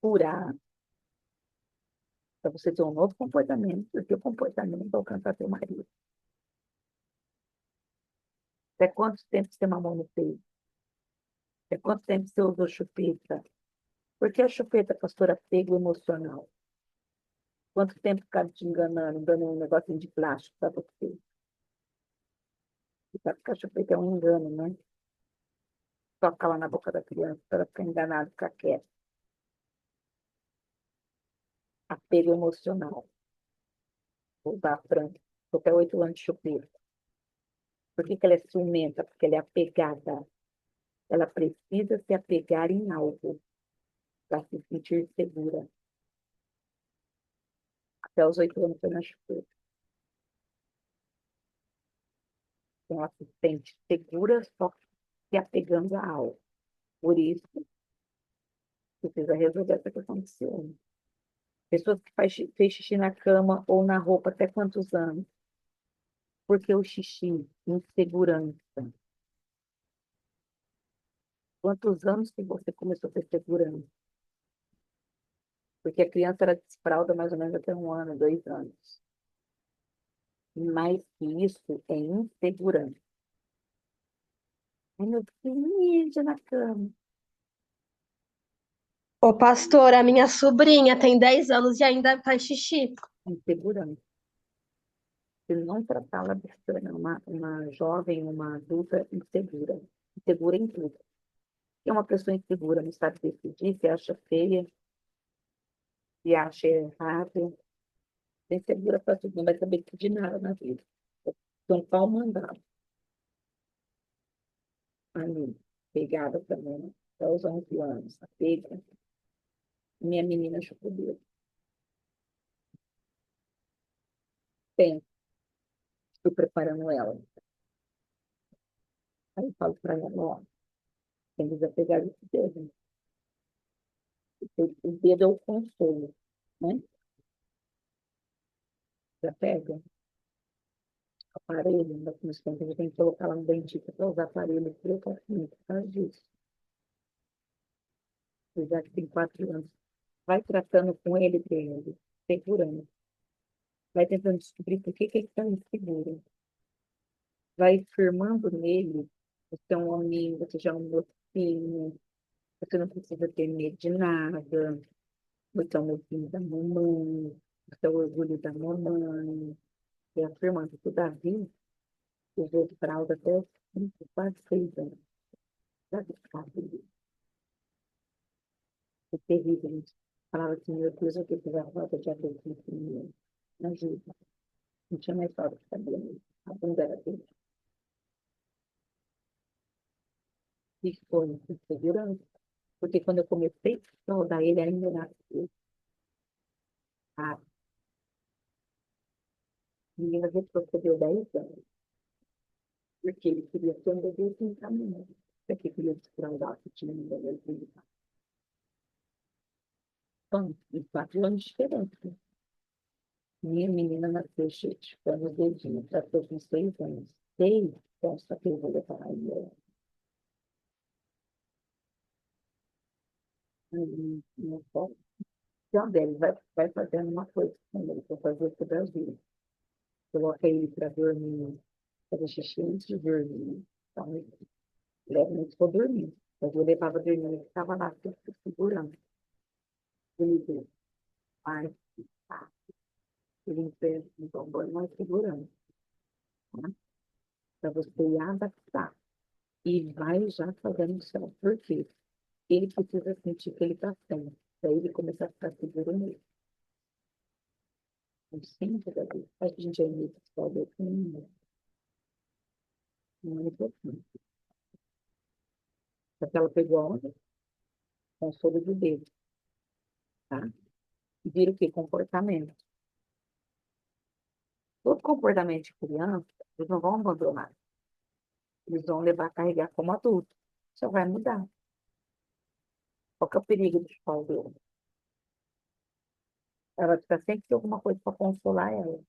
curar para você ter um novo comportamento, e o teu comportamento alcançar teu marido. Até quanto tempo você mamou no peito? Até quanto tempo você usou chupeta? Por que a chupeta, pastora, apego emocional? Quanto tempo ficaram te enganando, dando um negocinho de plástico para você? Você sabe que a chupeta é um engano, né? Toca lá na boca da criança para ela ficar enganada, ficar quieta. Apego emocional. Vou usar a Franca. Estou até 8 anos de chupeta. Por que ela é ciumenta? Porque ela é apegada. Ela precisa se apegar em algo para se sentir segura. Até os 8 anos foi na chupeta. Então, ela se sente segura só se apegando a algo. Por isso, precisa resolver essa questão do ciúme. Pessoas que fez xixi na cama ou na roupa até quantos anos? Porque o xixi, insegurança. Quantos anos que você começou a ter segurança? Porque a criança era desfralda mais ou menos até 1 ano, 2 anos. Mais que isso é insegurança. Ai, meu Deus, mija na cama. Ô, pastor, a minha sobrinha tem 10 anos e ainda faz xixi. Insegurança. Se não tratá-la bem, é uma jovem, uma adulta insegura. Insegura em tudo. E uma pessoa insegura não sabe decidir, se acha feia, se acha errado. Insegura para tudo, não vai saber de nada na vida. Então, pau mandado. Ali, pegada também, até os 11 anos, a pega. Minha menina chocolate. Tem, estou preparando ela. Aí eu falo para ela, ó, tem que desapegar esse dedo. O dedo é o consolo, né? Desapega. aparelho, ainda com os tempos, a gente tem que colocar lá no dentista para usar aparelho precocemente por causa disso. Eu já que tem 4 anos. Vai tratando com ele, Pedro, segurando. Vai tentando descobrir por que ele está inseguro. Vai firmando nele, você é um homem, você já é um mocinho, você não precisa ter medo de nada, você é um mocinho da mamãe, você é o orgulho da mamãe. E afirmando que o Davi usou fralda até os 5, quase 6 anos. Sabe, sabe? É terrível. Gente. Falava assim, meu Deus, eu tenho que usar fralda de adulto nesse menino. Me ajuda. Não tinha mais fralda de cabelo. A bunda era dele. E foi com segurança. Porque quando eu comecei a fraudar ele, ainda nasceu. A menina retrocedeu 10 anos. Porque ele queria ter um bebê sem caminho. Porque queria desfraudar que tinha um bebê sem caminho. Então, em 4 anos de diferença. Minha menina nasceu cheia de panos dedinhos, tratou com 6 anos. 6, posso que eu vou levar aí. Não posso. Então, dele vai fazendo uma coisa com ele, para fazer o Brasil. Coloca ele para dormir, fazer xixi antes de dormir. Então, leva muito para dormir. Mas eu levava dormir, ele ficava lá, segurando. Ele disse, ai, tá. Ele fez um banho, mas segurando. Né? Para você ir adaptar. E vai já fazendo o céu. Por quê? Ele precisa sentir que ele está sendo. Daí ele começa a ficar seguro nele. Não sempre, Davi. Acho que a gente é meio psicólogo, não é importante. Só que ela pegou a onda, consolo de dedo, tá? E vira o quê? Comportamento. Todo comportamento de criança, eles não vão abandonar. Eles vão levar a carregar como adulto. Só vai mudar. Qual que é o perigo do psicólogo? Ela precisa sempre ter alguma coisa para consolar ela.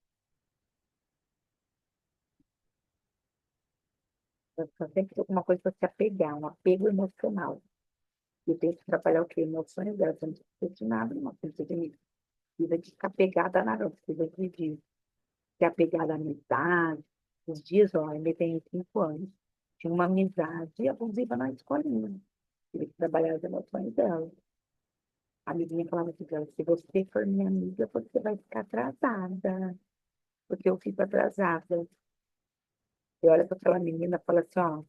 Ela precisa sempre ter alguma coisa para se apegar, um apego emocional. E tem que trabalhar o quê? Emoções dela. Você não precisa de nada, não. Você precisa de ficar pegada a nada. Você precisa de ser apegada à amizade. Os dias, ó, ele tem 5 anos. Tinha uma amizade abusiva na escolinha. Tive que trabalhar as emoções dela. A amiguinha falava assim, pra ela, se você for minha amiga, você vai ficar atrasada. Porque eu fico atrasada. E olha para aquela menina e fala assim, ó,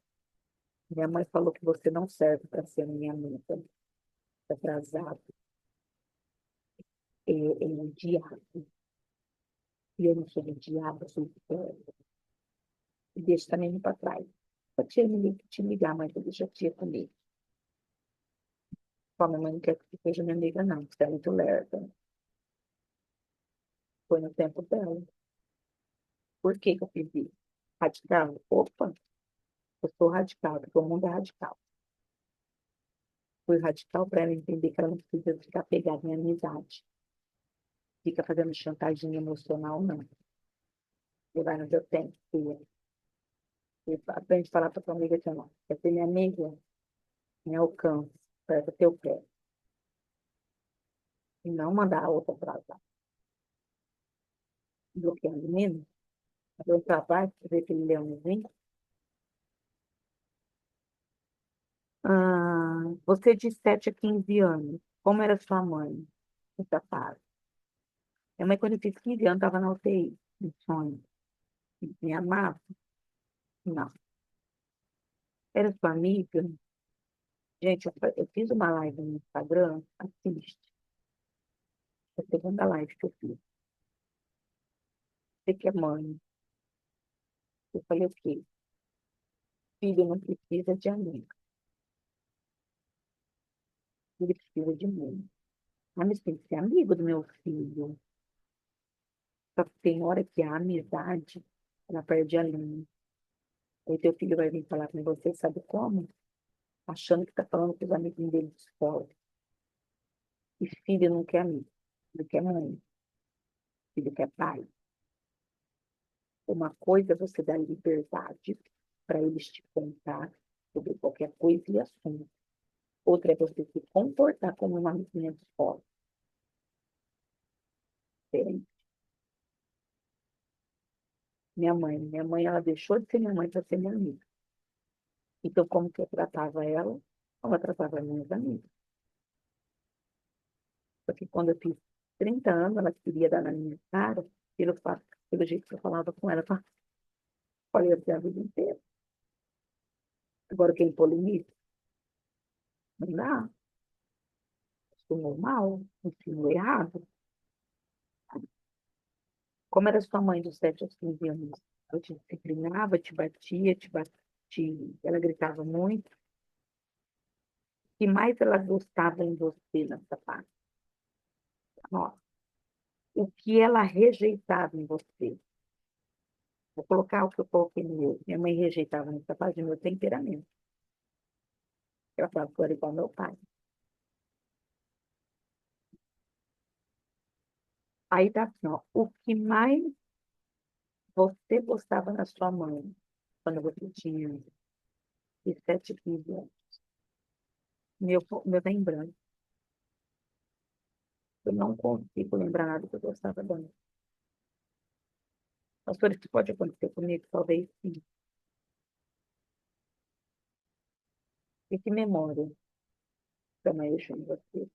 minha mãe falou que você não serve para ser minha amiga. Tá atrasada. É um diabo. E eu não sou do diabo, eu sou do céu. E deixa também indo para trás. A tia me liga, te ligar, mas deixa a tia comigo. Só minha mãe não quer que você seja minha amiga, não. Você é muito lerda. Foi no tempo dela. Por que que eu fiz isso? Radical? Opa, eu sou radical, porque o mundo é radical. Fui radical para ela entender que ela não precisa ficar pegada em amizade. Fica fazendo chantagem emocional, não. Levar no seu tempo, filha. E aprende a falar para tua amiga que não. Quer ser minha amiga? Me alcance. Para teu pé. E não mandar a outra para lá. Bloqueando o menino. Fazer um trabalho, ver que ele é um leãozinho. Você de 7 a 15 anos, como era sua mãe nessa fase? Minha mãe, quando eu fiz 15 anos, estava na UTI, em sonho. Me amava? Não. Era sua amiga? Gente, eu fiz uma live no Instagram, assiste. É a segunda live que eu fiz. Você que é mãe. Eu falei o quê? Filho não precisa de amigo. Ele precisa de mim. Mas tem que ser amigo do meu filho. Só que tem hora que a amizade, ela perde a linha. Aí teu filho vai vir falar com você, sabe como? Achando que está falando com os amiguinhos dele de escola. E filho não quer amigo, filho quer mãe, filho quer pai. Uma coisa é você dar liberdade para eles te contar sobre qualquer coisa e assunto. Outra é você se comportar como uma amiguinha de escola. Diferente. Minha mãe, ela deixou de ser minha mãe para ser minha amiga. Então, como que eu tratava ela? Como eu tratava as minhas amigas. Porque quando eu fiz 30 anos, ela queria dar na minha cara, pelo fato, pelo jeito que eu falava com ela. Eu falei assim a vida inteira. Agora, quem polemiza, não dá. Sou normal, ensino errado. Como era sua mãe dos 7 aos 15 anos? Eu te disciplinava, te batia, ela gritava muito. O que mais ela gostava em você nessa parte? Nossa, o que ela rejeitava em você? Vou colocar o que eu coloquei no meu. Minha mãe rejeitava nessa parte do meu temperamento. Ela falava que eu era igual ao meu pai. Aí tá assim, ó, o que mais você gostava na sua mãe quando você tinha de 7 a 15 anos? Meu tá em branco. Eu não consigo lembrar nada que eu gostava dela. Pastor, isso pode acontecer comigo? Talvez sim. E que memória também eu chamo você.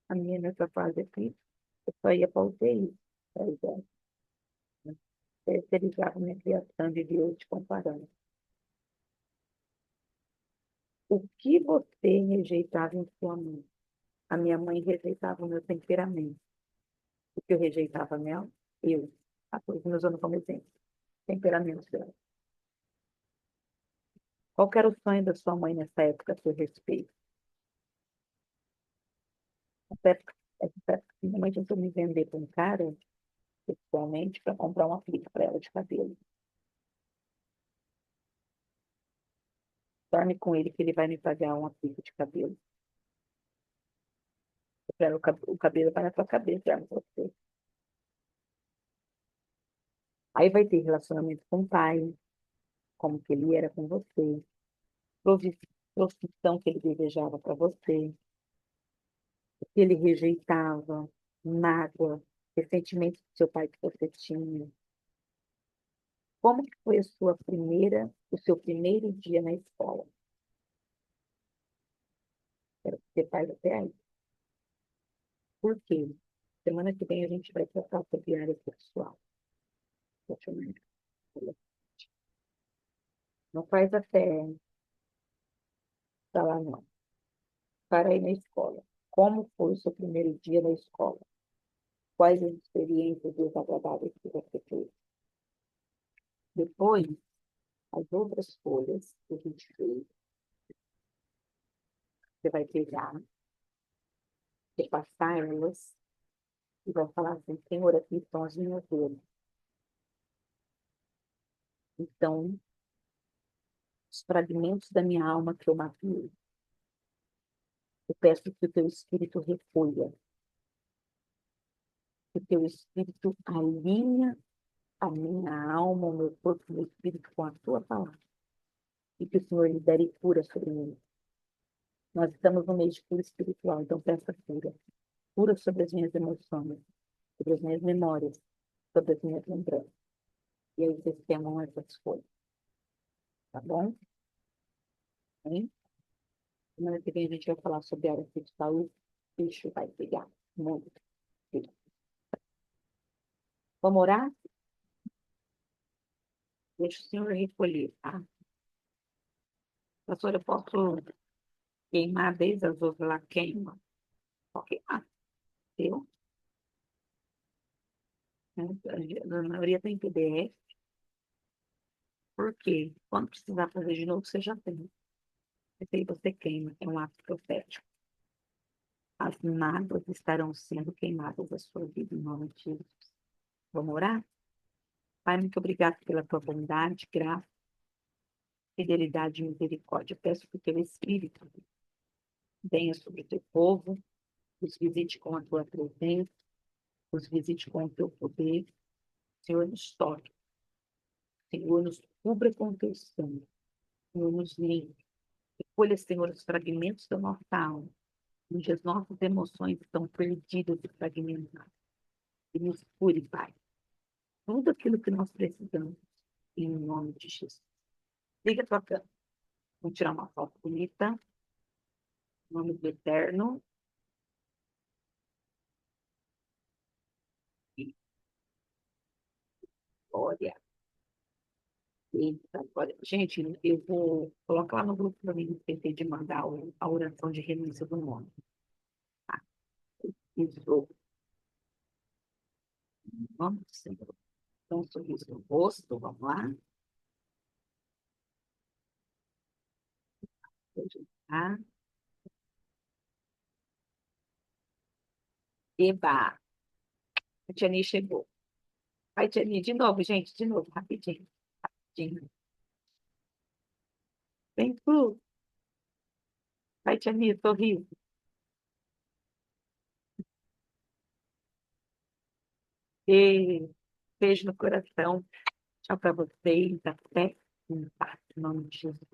A minha nessa fase aqui, eu só ia para UTI, para exército. Terceirizava minha criação de Deus te comparando. O que você rejeitava em sua mãe? A minha mãe rejeitava o meu temperamento. O que eu rejeitava nela? Eu. A coisa me usando como exemplo. Temperamento dela. Qual que era o sonho da sua mãe nessa época a seu respeito? Essa época, minha mãe tentou me vender para um cara, sexualmente, para comprar um aplique para ela de cabelo. Dorme com ele que ele vai me pagar um aplique de cabelo. Para o cabelo vai na tua cabeça, já você. Aí vai ter relacionamento com o pai, como que ele era com você, profissão que ele desejava para você, o que ele rejeitava, mágoa, ressentimento do seu pai que você tinha. Como que foi o seu primeiro dia na escola? Quero que você faz até aí. Por quê? Semana que vem a gente vai tratar sobre área sexual. Deixa eu ver. Não faz até pra lá, não. Para aí na escola. Como foi o seu primeiro dia na escola? Quais as experiências desagradáveis que você teve? Depois, as outras folhas que a gente fez, você vai pegar, repassar elas e vai falar assim, Senhor, aqui estão as minhas dores. Então, os fragmentos da minha alma que eu matei, eu peço que o teu Espírito recolha, que o teu Espírito alinha a minha alma, o meu corpo, o meu Espírito com a tua palavra. E que o Senhor lhe dê cura sobre mim. Nós estamos no meio de cura espiritual, então peça cura. Cura sobre as minhas emoções, sobre as minhas memórias, sobre as minhas lembranças. E aí vocês queimam essas coisas. Tá bom? Hein? Semana que vem a gente vai falar sobre a área sexual. O bicho vai pegar muito. Vamos orar? Deixa o Senhor recolher, tá? Pastor, eu posso queimar desde as outras lá, queima. Pode queimar, viu? A maioria tem PDF. Por quê? Quando precisar fazer de novo, você já tem. Esse aí você queima, é um ato profético. As mágoas estarão sendo queimadas da sua vida em nome de Jesus. Vamos orar? Pai, muito obrigado pela tua bondade, graça, fidelidade e misericórdia. Eu peço que o teu Espírito venha sobre o teu povo, os visite com a tua presença, os visite com o teu poder. Senhor, nos toque Senhor, nos cubra com teu sangue. Senhor, nos limpe. Recolha, Senhor, os fragmentos da nossa alma, onde as nossas emoções estão perdidas e fragmentadas. E nos cure, Pai. Tudo aquilo que nós precisamos, em nome de Jesus. Liga a tua câmera. Vamos tirar uma foto bonita. Em nome do Eterno. E glória. Eita, glória. Gente, eu vou colocar lá no grupo para mim, esquecer de mandar a oração de renúncia do nome. Tá? Isso. Em nome do Senhor. Então, um sorriso no rosto, vamos lá. Tá? Eba! A Tiani chegou. Vai, Tiani, de novo, gente, de novo, rapidinho. Rapidinho. Vem, Cru. Vai, Tiani, sorriso. E beijo no coração. Tchau para vocês. Até em paz, em nome de Jesus.